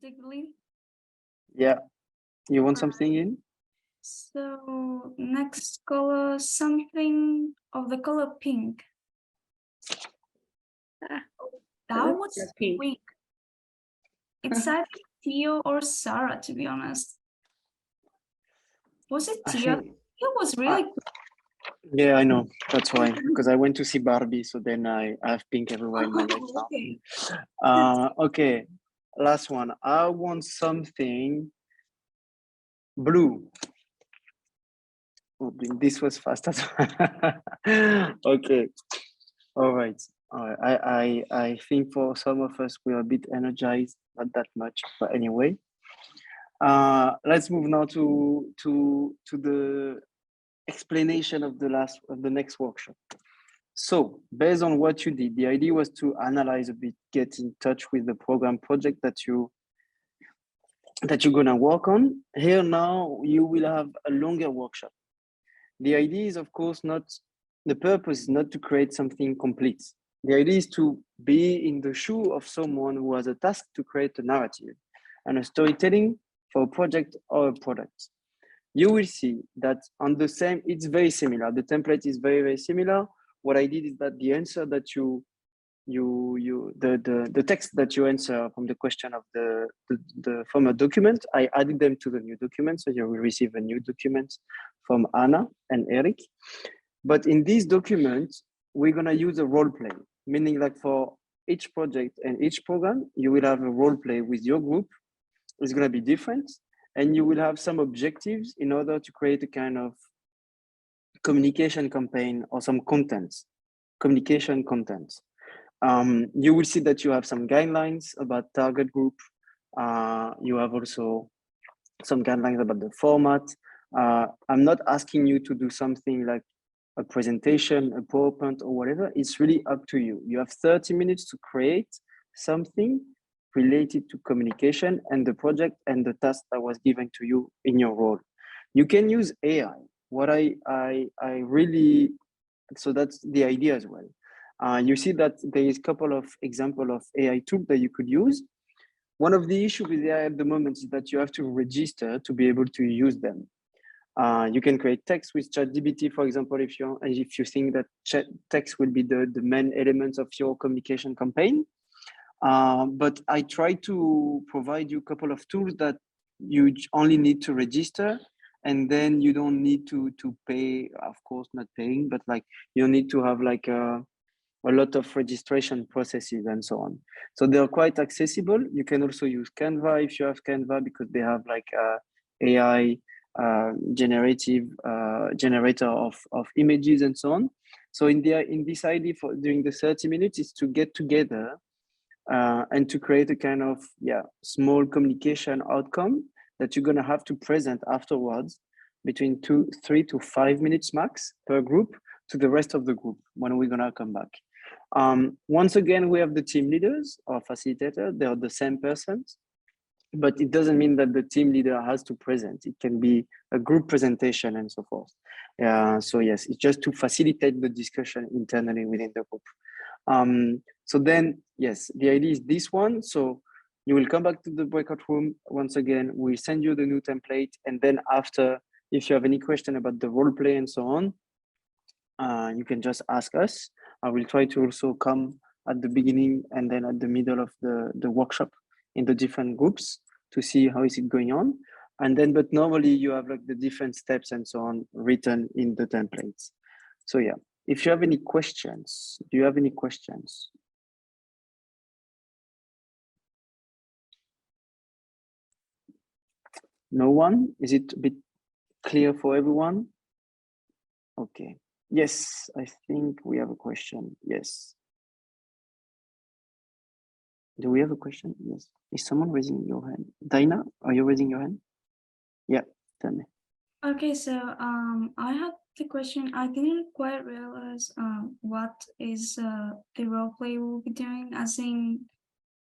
Diggly. Yeah. You want something in? So next color, something of the color pink. Ah, That was pink. quick. It's either Theo or Sarah, to be honest. Was it Theo? Theo was really quick. Yeah, I know. That's why. Because I went to see Barbie, so then I have pink everywhere in my life now. Okay. Okay. Last one. I want something blue. Oh, this was fast as well. Okay. All right. All right. I think for some of us we are a bit energized, not that much, but anyway. Let's move now to the explanation of the next workshop. So based on what you did, the idea was to analyze a bit, get in touch with the program project that you're gonna work on. Here now you will have a longer workshop. The idea is, of course, the purpose is not to create something complete. The idea is to be in the shoe of someone who has a task to create a narrative and a storytelling for a project or a product. You will see that on the same, it's very similar. The template is very, very similar. What I did is that the answer that the text that you answer from the question of the former document, I added them to the new document. So you will receive a new document from Anna and Eric. But in this document, we're gonna use a role play, meaning like for each project and each program, you will have a role play with your group. It's gonna be different. And you will have some objectives in order to create a kind of communication campaign or some communication content. You will see that you have some guidelines about target group. You have also some guidelines about the format. I'm not asking you to do something like a presentation, a PowerPoint or whatever. It's really up to you. You have 30 minutes to create something related to communication and the project and the task that was given to you in your role. You can use AI. What I really, so that's the idea as well. You see that there is a couple of examples of AI tools that you could use. One of the issues with AI at the moment is that you have to register to be able to use them. You can create text with ChatGPT, for example, if you think that text will be the main elements of your communication campaign. But I try to provide you a couple of tools that you only need to register, and then you don't need to pay. Of course, not paying, but like you need to have like a lot of registration processes and so on. So they're quite accessible. You can also use Canva if you have Canva, because they have like AI generator of images and so on. So in this idea for during the 30 minutes is to get together and to create a kind of small communication outcome that you're gonna have to present afterwards, between 3 to 5 minutes max per group, to the rest of the group when we're gonna come back. Once again, we have the team leaders or facilitator. They are the same persons, but it doesn't mean that the team leader has to present. It can be a group presentation and so forth. So yes, it's just to facilitate the discussion internally within the group. So then, yes, the idea is this one. So you will come back to the breakout room. Once again, we'll send you the new template. And then after, if you have any question about the role play and so on, you can just ask us. I will try to also come at the beginning and then at the middle of the workshop in the different groups to see how is it going on. And then, but normally you have like the different steps and so on written in the templates. So yeah, if you have any questions, do you have any questions? No one? Is it a bit clear for everyone? Okay. Yes, I think we have a question. Yes. Do we have a question? Yes. Is someone raising your hand? Dinah, are you raising your hand? Yeah, tell me. Okay, so I had the question. I didn't quite realize what is the role play we'll be doing, as in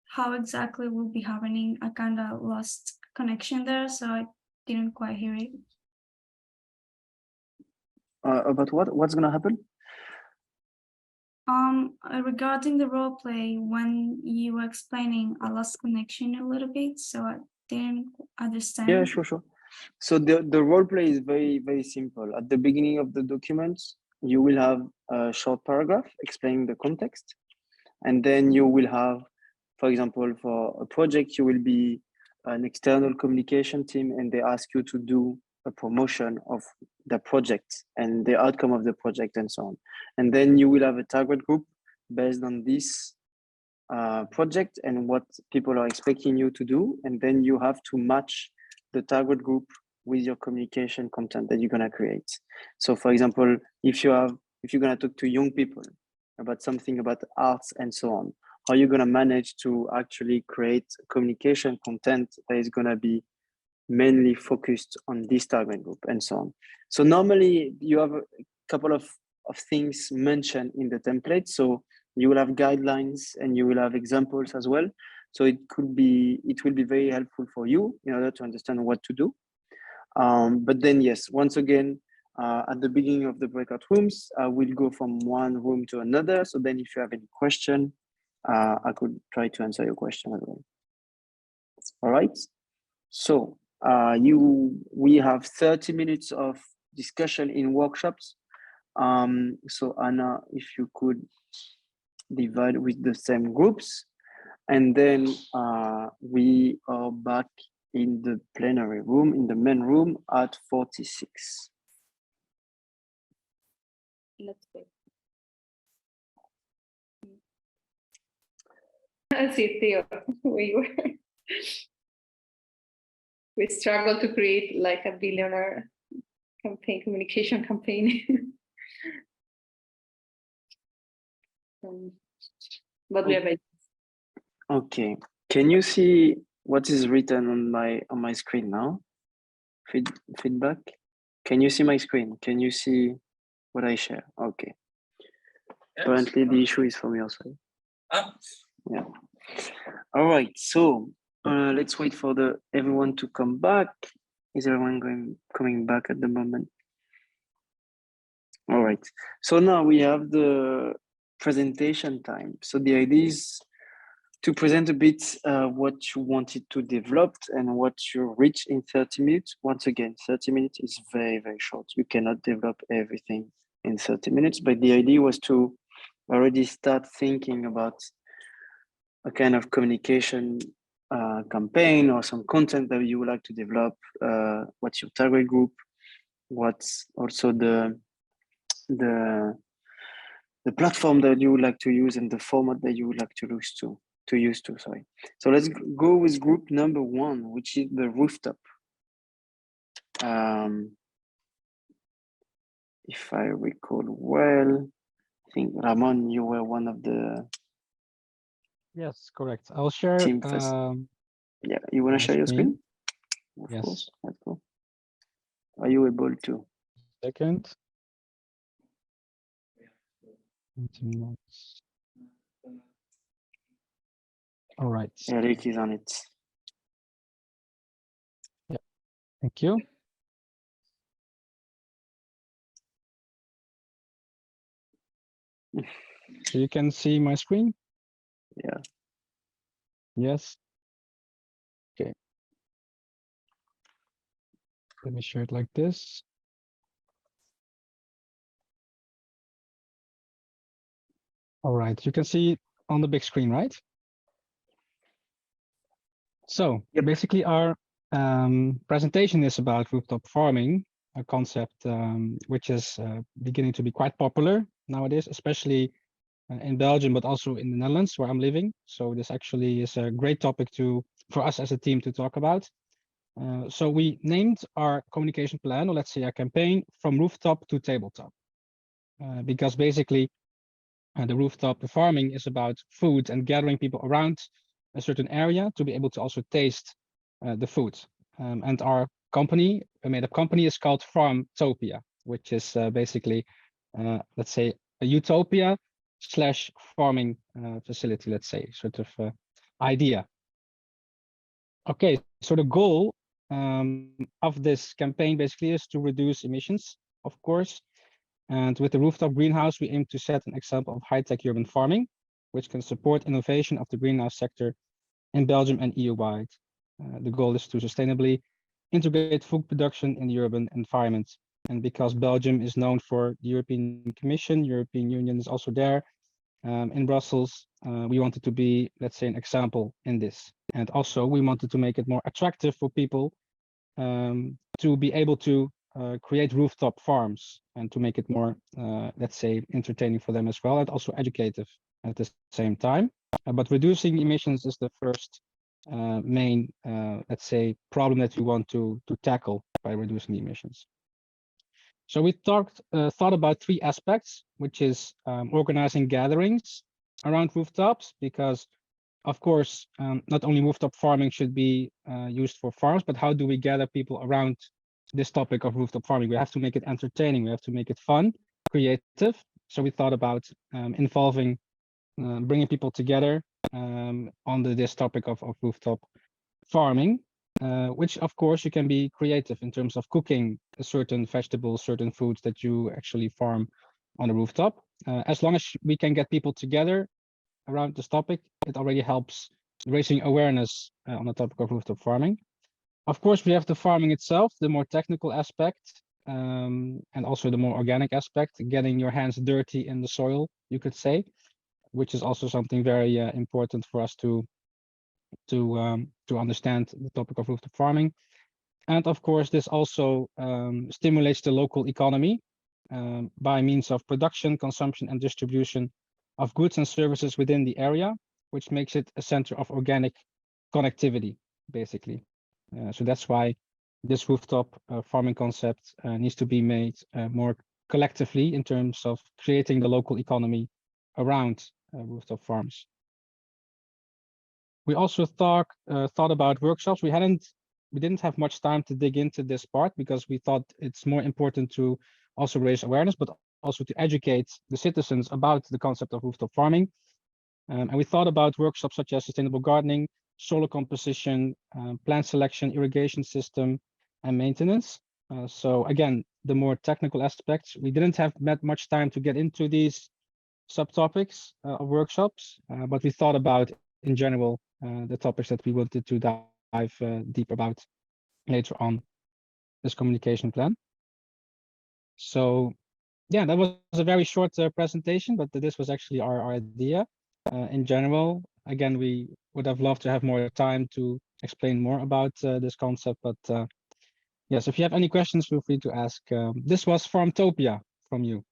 how exactly will be happening. I kind of lost connection there, so I didn't quite hear it. About what? What's gonna happen? Regarding the role play, when you were explaining, I lost connection a little bit, so I didn't understand. Yeah, sure. So the role play is very, very simple. At the beginning of the document, you will have a short paragraph explaining the context. And then you will have, for example, for a project, you will be an external communication team, and they ask you to do a promotion of the project and the outcome of the project and so on. And then you will have a target group based on this project and what people are expecting you to do. And then you have to match the target group with your communication content that you're gonna create. So for example, if you're gonna talk to young people about something about arts and so on, how are you gonna manage to actually create communication content that is gonna be mainly focused on this target group and so on. So normally you have a couple of things mentioned in the template. So you will have guidelines and you will have examples as well. So it will be very helpful for you in order to understand what to do. But then yes, once again, at the beginning of the breakout rooms, we'll go from one room to another. So then if you have any question, I could try to answer your question as well. All right. So we have 30 minutes of discussion in workshops. So Anna, if you could divide with the same groups, and then we are back in the plenary room, in the main room at 46. Let's go. I see, Theo, where you were. We struggle to create like a billionaire campaign, communication campaign. But we have a... Okay, can you see what is written on my screen now? Feedback. Can you see my screen? Can you see what I share? Okay. Yes. Apparently the issue is from your side. Yeah. All right. So let's wait for everyone to come back. Is everyone coming back at the moment? All right. So now we have the presentation time. So the idea is to present a bit what you wanted to develop and what you reach in 30 minutes. Once again, 30 minutes is very, very short. You cannot develop everything in 30 minutes, but the idea was to already start thinking about a kind of communication campaign or some content that you would like to develop. What's your target group? What's also the platform that you would like to use and the format that you would like to use to. So let's go with group number 1, which is the rooftop. If I recall well, I think Ramon, you were one of the Yes, correct. I'll share. team first. Yeah, you want to share your screen? Of Yes. course, let's go. Are you able to? Second. All right. Eric is on it. Yeah, thank you. So you can see my screen? Yeah. Yes. Okay. Let me share it like this. All right, you can see on the big screen, right? So basically our presentation is about rooftop farming, a concept which is beginning to be quite popular nowadays, especially in Belgium, but also in the Netherlands where I'm living. So this actually is a great topic for us as a team to talk about. So we named our communication plan, or let's say our campaign, from rooftop to tabletop, because basically the rooftop farming is about food and gathering people around a certain area to be able to also taste the food. And our company, a made-up company, is called YOUTHopia, which is basically, let's say, a utopia / farming facility, let's say, sort of idea. Okay, so the goal of this campaign basically is to reduce emissions, of course. And with the rooftop greenhouse, we aim to set an example of high-tech urban farming, which can support innovation of the greenhouse sector in Belgium and EU-wide. The goal is to sustainably integrate food production in the urban environment. And because Belgium is known for the European Commission, European Union is also there in Brussels, we wanted to be, let's say, an example in this. And also we wanted to make it more attractive for people to be able to create rooftop farms and to make it more, let's say, entertaining for them as well, and also educative at the same time. But reducing emissions is the first main, let's say, problem that we want to tackle by reducing the emissions. So we thought about 3 aspects, which is organizing gatherings around rooftops, because of course, not only rooftop farming should be used for farms, but how do we gather people around this topic of rooftop farming? We have to make it entertaining. We have to make it fun, creative. So we thought about involving, bringing people together on this topic of rooftop farming, which of course you can be creative in terms of cooking certain vegetables, certain foods that you actually farm on a rooftop. As long as we can get people together around this topic, it already helps raising awareness on the topic of rooftop farming. Of course, we have the farming itself, the more technical aspect, and also the more organic aspect, getting your hands dirty in the soil, you could say, which is also something very important for us to understand the topic of rooftop farming. And of course, this also stimulates the local economy by means of production, consumption, and distribution of goods and services within the area, which makes it a center of organic connectivity, basically. So that's why this rooftop farming concept needs to be made more collectively in terms of creating the local economy around rooftop farms. We also thought about workshops. We didn't have much time to dig into this part because we thought it's more important to also raise awareness, but also to educate the citizens about the concept of rooftop farming. And we thought about workshops such as sustainable gardening, soil composition, plant selection, irrigation system, and maintenance. So again, the more technical aspects, we didn't have much time to get into these subtopics of workshops, but we thought about in general the topics that we wanted to dive deep about later on this communication plan. So yeah, that was a very short presentation, but this was actually our idea. In general, again, we would have loved to have more time to explain more about this concept, but yes, if you have any questions, feel free to ask. This was YOUTHopia from you.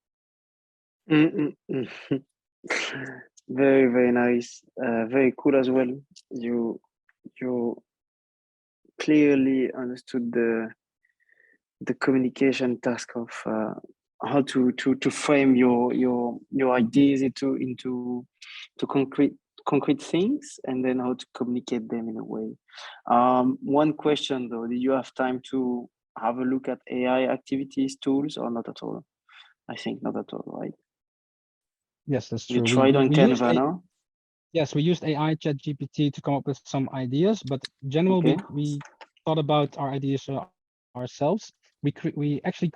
Very, very nice. Very cool as well. You clearly understood the communication task of how to frame your ideas into concrete things, and then how to communicate them in a way. One question though, did you have time to have a look at AI activities tools or not at all? I think not at all, right? Yes, that's You true. tried on we used Canva, no? Yes, we used AI ChatGPT to come up with some ideas, but in general, Okay. we thought about our ideas ourselves. We actually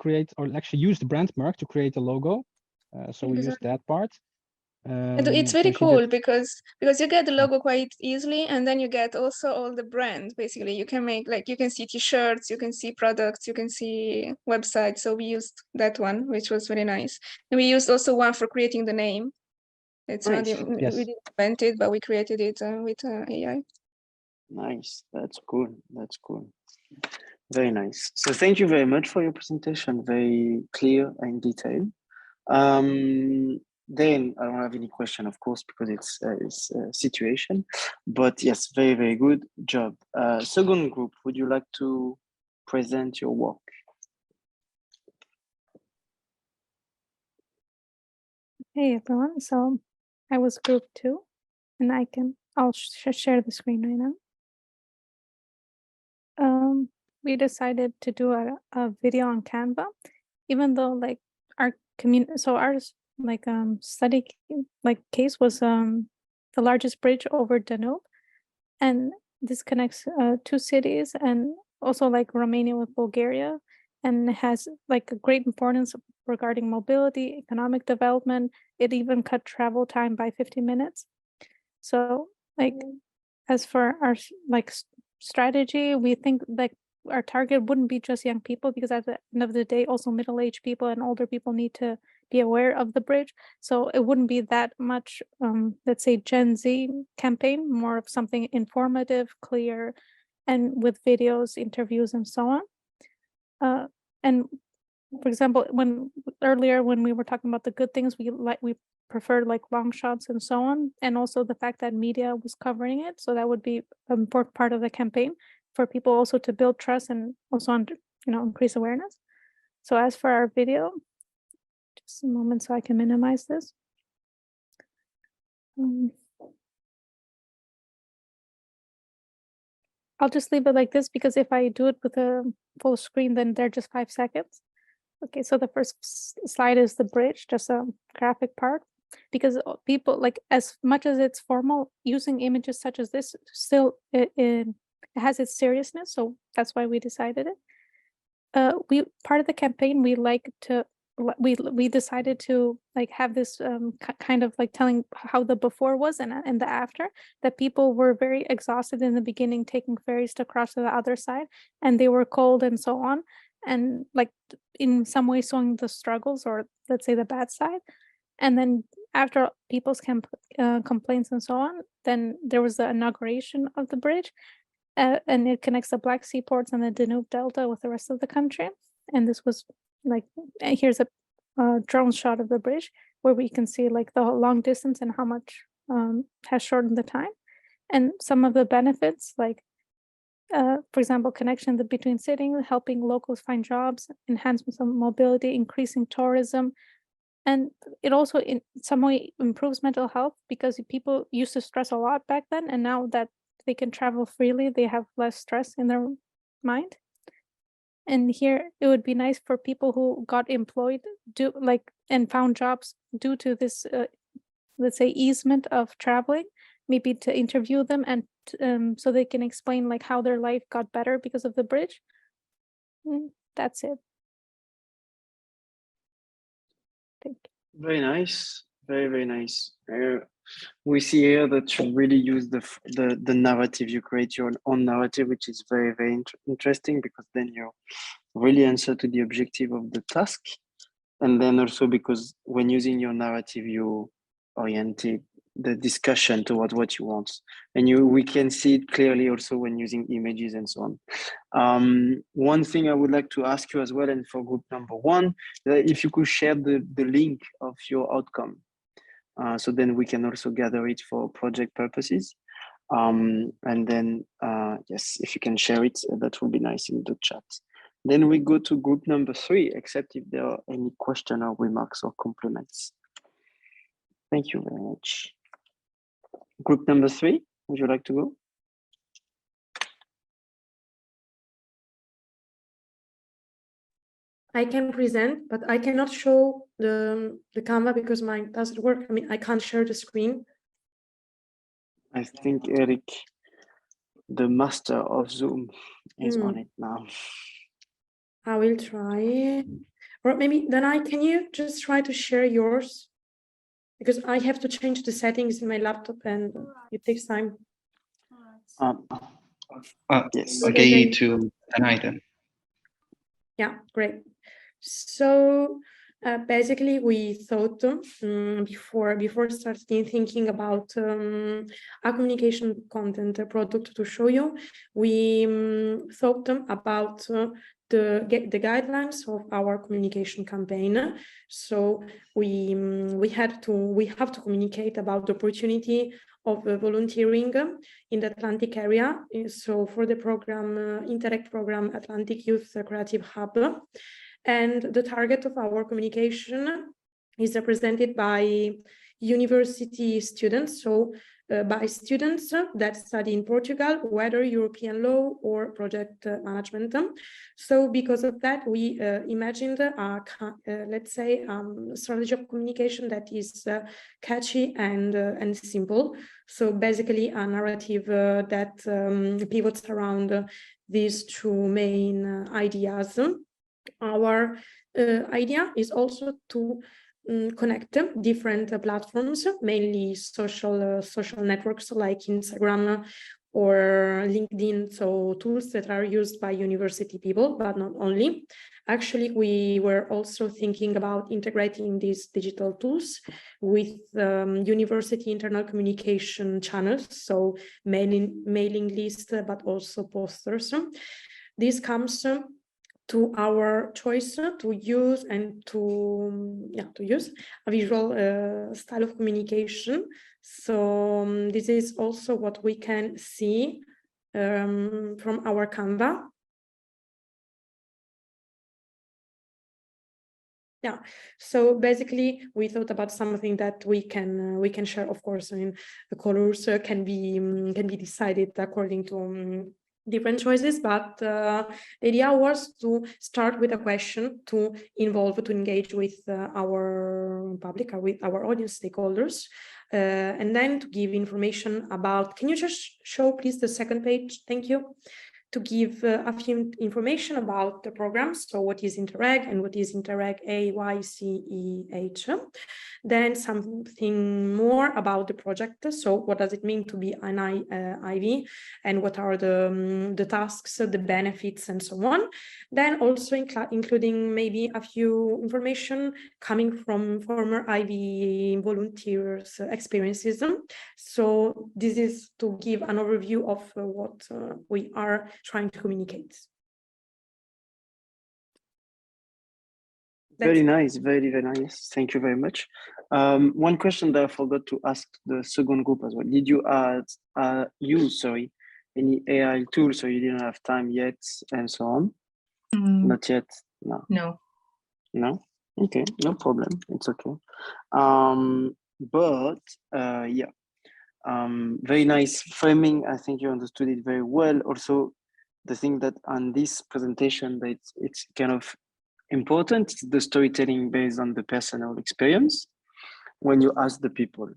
use the brand mark to create a logo. So we used that part. And it's very cool because you get the logo quite easily, and then you get also all the brands. Basically, you can make, like, you can see T-shirts, you can see products, you can see websites. So we used that one, which was very nice. And we used also one for creating the name. It's not Nice. we Yes. didn't invent it, but we created it with AI. Nice. That's cool. That's cool. Very nice. So thank you very much for your presentation. Very clear and detailed. Then I don't have any question, of course, because it's a situation. But yes, very, very good job. Second group, would you like to present your work? Hey everyone, so I was group 2, and I'll share the screen right now. We decided to do a video on Canva, even though like our study case was the largest bridge over Danube, and this connects 2 cities and also like Romania with Bulgaria, and has like a great importance regarding mobility, economic development. It even cut travel time by 50 minutes. So like as for our strategy, we think like our target wouldn't be just young people, because at the end of the day, also middle-aged people and older people need to be aware of the bridge. So it wouldn't be that much, let's say, Gen Z campaign, more of something informative, clear, and with videos, interviews, and so on. And for example, earlier when we were talking about the good things, we preferred like long shots and so on, and also the fact that media was covering it. So that would be an important part of the campaign for people also to build trust and also increase awareness. So as for our video, just a moment so I can minimize this. I'll just leave it like this, because if I do it with a full screen, then they're just 5 seconds. Okay, so the first slide is the bridge, just a graphic part, because people, like, as much as it's formal, using images such as this still it has its seriousness. So that's why we decided it. Part of the campaign, we decided to like have this kind of like telling how the before was and the after, that people were very exhausted in the beginning taking ferries to cross to the other side, and they were cold and so on, and like in some way showing the struggles, or let's say the bad side. And then after people's complaints and so on, then there was the inauguration of the bridge, and it connects the Black Sea ports and the Danube Delta with the rest of the country. And this was like, here's a drone shot of the bridge where we can see like the long distance and how much has shortened the time. And some of the benefits, like for example, connection between cities, helping locals find jobs, enhancements of mobility, increasing tourism. And it also in some way improves mental health, because people used to stress a lot back then, and now that they can travel freely, they have less stress in their mind. And here it would be nice for people who got employed and found jobs due to this, let's say, easement of traveling, maybe to interview them, and so they can explain like how their life got better because of the bridge. That's it. Thank you. Very nice. Very, very nice. we see here that you really use the narrative. You create your own narrative, which is very, very interesting, because then you really answer to the objective of the task. And then also because when using your narrative, you oriented the discussion towards what you want. And we can see it clearly also when using images and so on. One thing I would like to ask you as well, and for group number 1, if you could share the link of your outcome. So then we can also gather it for project purposes. And then, yes, if you can share it, that would be nice in the chat. Then we go to group number 3, except if there are any question or remarks or compliments. Thank you very much. Group number 3, would you like to go? I can present, but I cannot show the Canva because mine doesn't work. I mean, I can't share the screen. I think Eric, the master of Zoom, is on it now. I will try. Or maybe then can you just try to share yours? Because I have to change the settings in my laptop and it takes time. Yes. Okay, to an item. Yeah, great. So basically, we thought before starting thinking about a communication content product to show you, we thought about the guidelines of our communication campaign. So we have to communicate about the opportunity of volunteering in the Atlantic area. So for the program, Interact program, Atlantic Youth Creative Hub. And the target of our communication is represented by university students, so by students that study in Portugal, whether European law or project management. So because of that, we imagined let's say strategy of communication that is catchy and simple. So basically a narrative that pivots around these 2 main ideas. Our idea is also to connect different platforms, mainly social networks like Instagram or LinkedIn, so tools that are used by university people, but not only. Actually, we were also thinking about integrating these digital tools with university internal communication channels, so mailing list, but also posters. This comes to our choice to use a visual style of communication. So this is also what we can see from our Canva. Yeah, so basically we thought about something that we can share. Of course, I mean, the colors can be decided according to different choices, but the idea was to start with a question to engage with our public, or with our audience stakeholders, and then to give information about. Can you just show please the second page? Thank you. To give a few information about the programs, so what is Interreg and what is Interreg AYCEH. Then something more about the project, so what does it mean to be an IV, and what are the tasks, the benefits, and so on. Then also including maybe a few information coming from former IV volunteers' experiences. So this is to give an overview of what we are trying to communicate. Very nice, very, very nice. Thank you very much. One question that I forgot to ask the second group as well. Did you use any AI tools, so you didn't have time yet and so on? Not yet. No. Okay, no problem. It's okay. Very nice framing. I think you understood it very well. Also, the thing that on this presentation that it's kind of important, the storytelling based on the personal experience when you ask the people.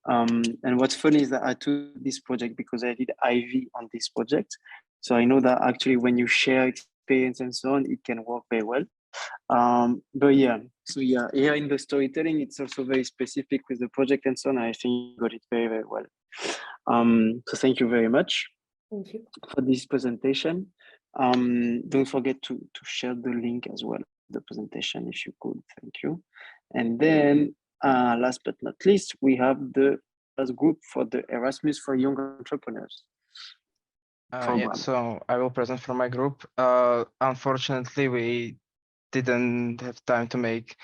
And what's funny is that I took this project because I did IV on this project. So I know that actually when you share experience and so on, it can work very well. But yeah, so yeah, here in the storytelling, it's also very specific with the project and so on. I think you got it very, very well. So thank you very much. Thank you for this presentation. Don't forget to share the link as well, the presentation, if you could. Thank you. And then last but not least, we have the first group for the Erasmus for Young Entrepreneurs. Yeah, so I will present for my group. Unfortunately, we didn't have time to make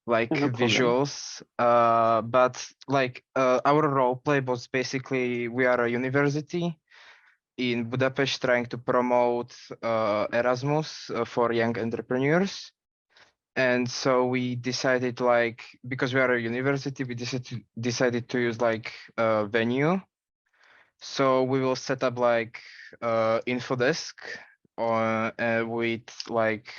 like no visuals, but like our role play was basically we are a university in Budapest trying to promote Erasmus for young entrepreneurs. And so we decided, like, because we are a university, we decided to use like a venue. So we will set up like info desk with like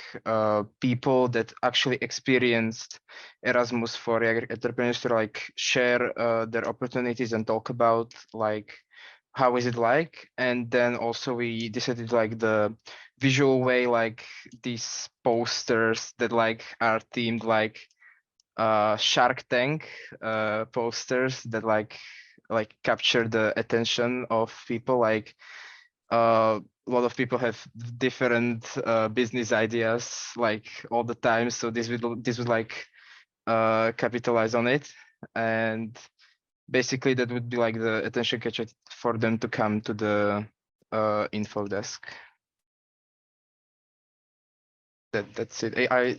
people that actually experienced Erasmus for young entrepreneurs to like share their opportunities and talk about like how is it like. And then also we decided like the visual way, like these posters that like are themed like Shark Tank posters that like capture the attention of people. Like a lot of people have different business ideas like all the time, so this would like capitalize on it, and basically that would be like the attention catcher for them to come to the info desk. That's it.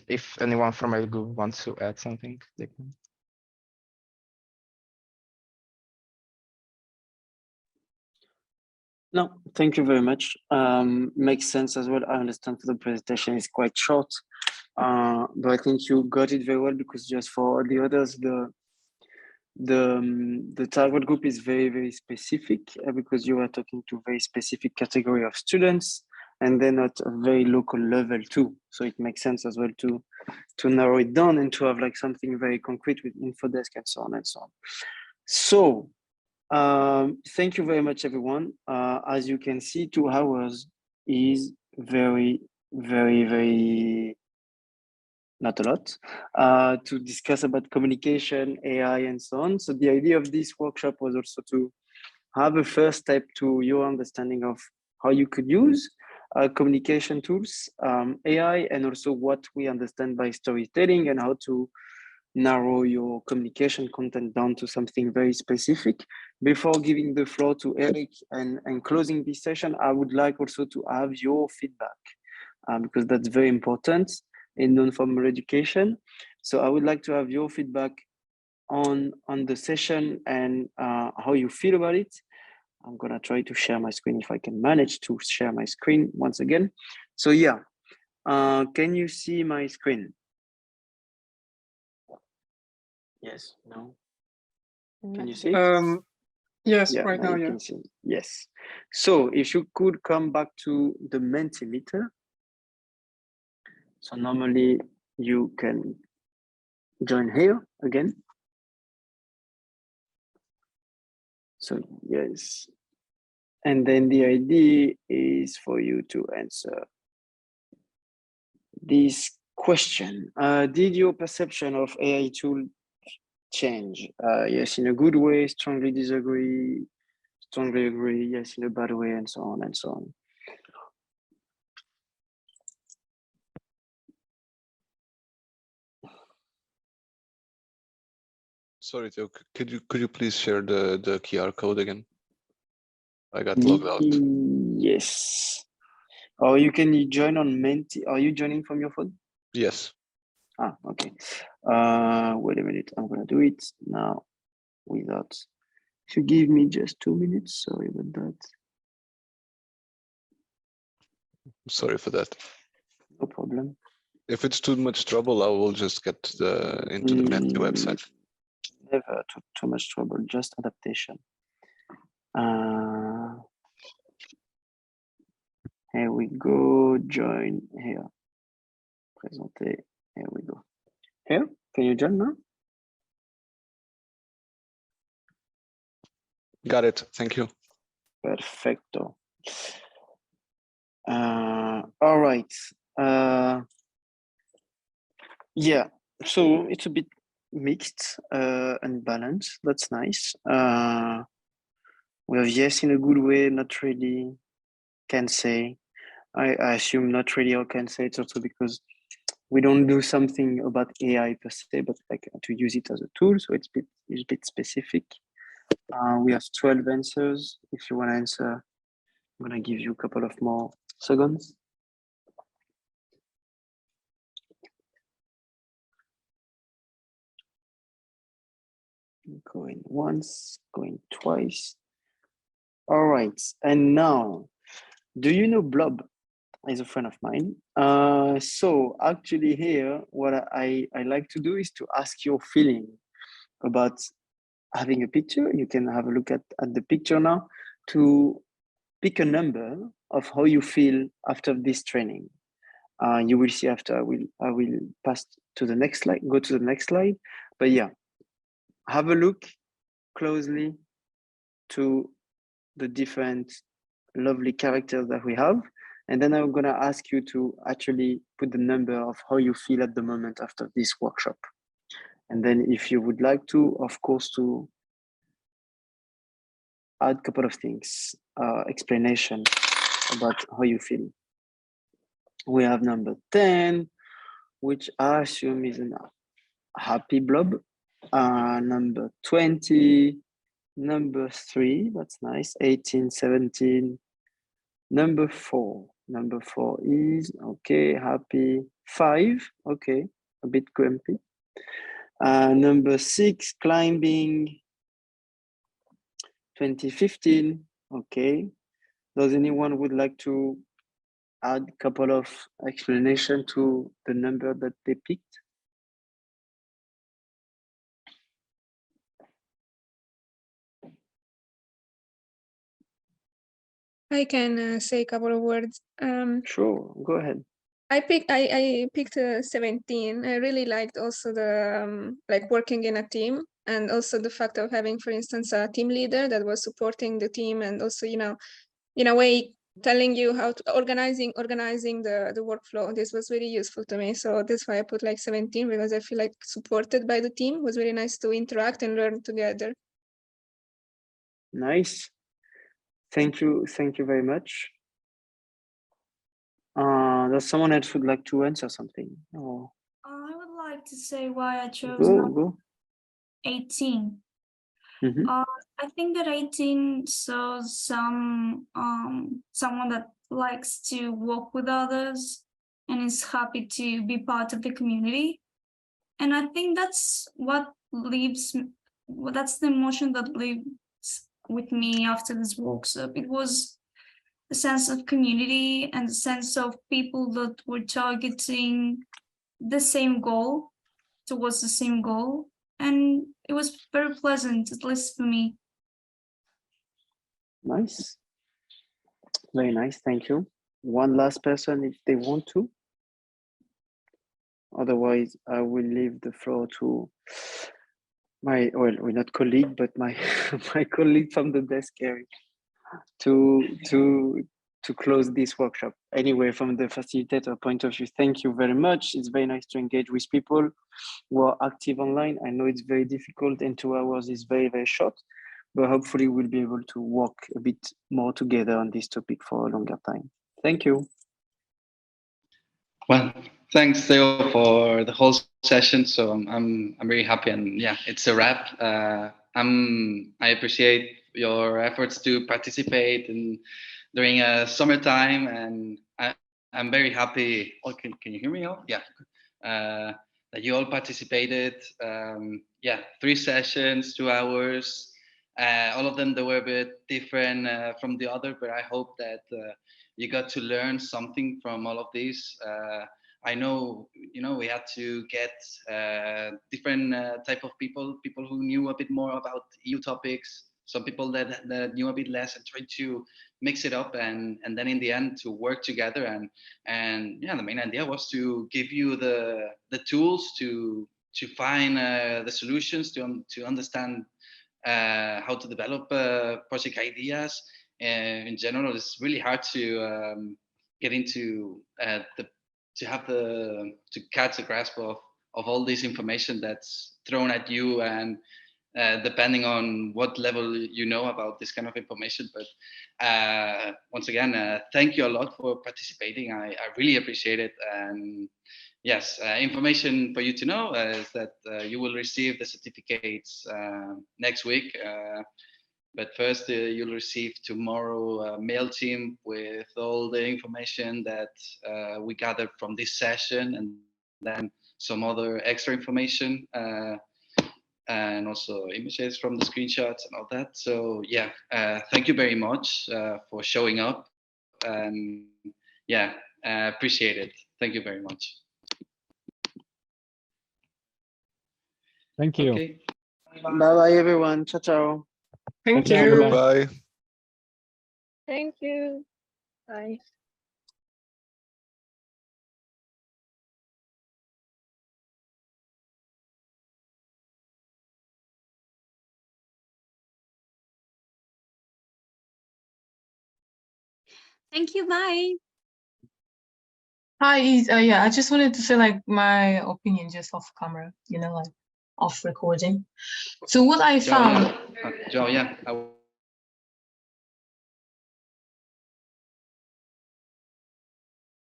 If anyone from my group wants to add something, they can. No, thank you very much. Makes sense as well. I understand the presentation is quite short, but I think you got it very well, because just for the others, the target group is very, very specific, because you are talking to very specific category of students, and then at a very local level too. So it makes sense as well to narrow it down and to have like something very concrete with infodesk and so on and so on. So thank you very much, everyone. As you can see, 2 hours is very, very, very not a lot to discuss about communication, AI, and so on. So the idea of this workshop was also to have a first step to your understanding of how you could use communication tools, AI, and also what we understand by storytelling, and how to narrow your communication content down to something very specific. Before giving the floor to Eric and closing this session, I would like also to have your feedback, because that's very important in non-formal education. So I would like to have your feedback on the session and how you feel about it. I'm gonna try to share my screen if I can manage to share my screen once again. So yeah, can you see my screen? Yes, no? Can you see it? Yes, Yeah, right now, you yeah. can see. Yes. So if you could come back to the Mentimeter. So normally you can join here again. So yes. And then the idea is for you to answer this question. Did your perception of AI tool change? Yes, in a good way, strongly disagree, strongly agree, yes, in a bad way, and so on and so on. Sorry, Theo, could you please share the QR code again? I got logged out. Yes. Or you can join on Menti. Are you joining from your phone? Yes. Ah, okay. Wait a minute. I'm gonna do it now without. If you give me just 2 minutes, sorry about that. Sorry for that. No problem. If it's too much trouble, I will just get into the Menti website. Never too much trouble, just adaptation. Here we go, join here. Présenter, here we go. Here, can you join now? Got it, thank you. Perfecto. All right. Yeah, so it's a bit mixed and balanced. That's nice. We have yes in a good way, not really, can say. I assume not really or can say. It's also because we don't do something about AI per se, but like to use it as a tool. So it's a bit specific. We have 12 answers. If you want to answer, I'm gonna give you a couple of more seconds. Going once, going twice. All right, and now, do you know Blob? Is a friend of mine. So actually here, what I like to do is to ask your feeling about having a picture. You can have a look at the picture now to pick a number of how you feel after this training. You will see after I will pass to the next slide, go to the next slide. But yeah, have a look closely to the different lovely characters that we have. And then I'm gonna ask you to actually put the number of how you feel at the moment after this workshop. And then if you would like to, of course, to add a couple of things, explanation about how you feel. We have number 10, which I assume is a happy blob. Number 20, number 3, that's nice, 18, 17, number 4. Number 4 is, okay, happy. 5, okay, a bit grumpy. Number 6, climbing. 2015, okay. Does anyone would like to add a couple of explanation to the number that they picked? I can say a couple of words. Sure, go ahead. I picked 17. I really liked also the like working in a team, and also the fact of having, for instance, a team leader that was supporting the team, and also, you know, in a way telling you how to organizing the workflow. This was really useful to me. So that's why I put like 17, because I feel like supported by the team. It was very nice to interact and learn together. Nice. Thank you very much. Does someone else would like to answer something? Or I would like to say why I chose go. 18. Mm-hmm. I think that 18 shows someone that likes to work with others and is happy to be part of the community. And I think that's what leaves, that's the emotion that lives with me after this workshop. It was a sense of community and a sense of people that were targeting the same goal, towards the same goal. And it was very pleasant, at least for me. Nice. Very nice, thank you. One last person if they want to. Otherwise, I will leave the floor to my, well, we're not colleague, but my my colleague from the desk area to close this workshop. Anyway, from the facilitator point of view, thank you very much. It's very nice to engage with people who are active online. I know it's very difficult and 2 hours is very, very short, but hopefully we'll be able to work a bit more together on this topic for a longer time. Thank you. Well, thanks Theo for the whole session. So I'm very happy, and yeah, it's a wrap. I appreciate your efforts to participate in during summertime, and I'm very happy. Oh, can you hear me? Oh, yeah. That you all participated. Yeah, 3 sessions, 2 hours. All of them, they were a bit different from the other, but I hope that you got to learn something from all of these. I know, we had to get different type of people who knew a bit more about EU topics, some people that knew a bit less, and tried to mix it up, and then in the end to work together. And yeah, the main idea was to give you the tools to find the solutions, to understand how to develop project ideas. In general, it's really hard to get into to catch a grasp of all this information that's thrown at you, and depending on what level you know about this kind of information. But once again, thank you a lot for participating. I really appreciate it. And yes, information for you to know is that you will receive the certificates next week. But first, you'll receive tomorrow a mail team with all the information that we gathered from this session, and then some other extra information, and also images from the screenshots and all that. So yeah, thank you very much for showing up, and yeah, appreciate it. Thank you very much. Thank you. Okay. Bye everyone. Ciao, ciao. Thank Ciao, you. Bye. Thank you. Bye. Thank you. Bye. Hi, yeah, I just wanted to say like my opinion just off camera, you know, like off recording. So what I found, Joe, yeah.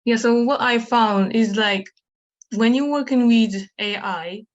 yeah, so what I found is like when you're working with AI,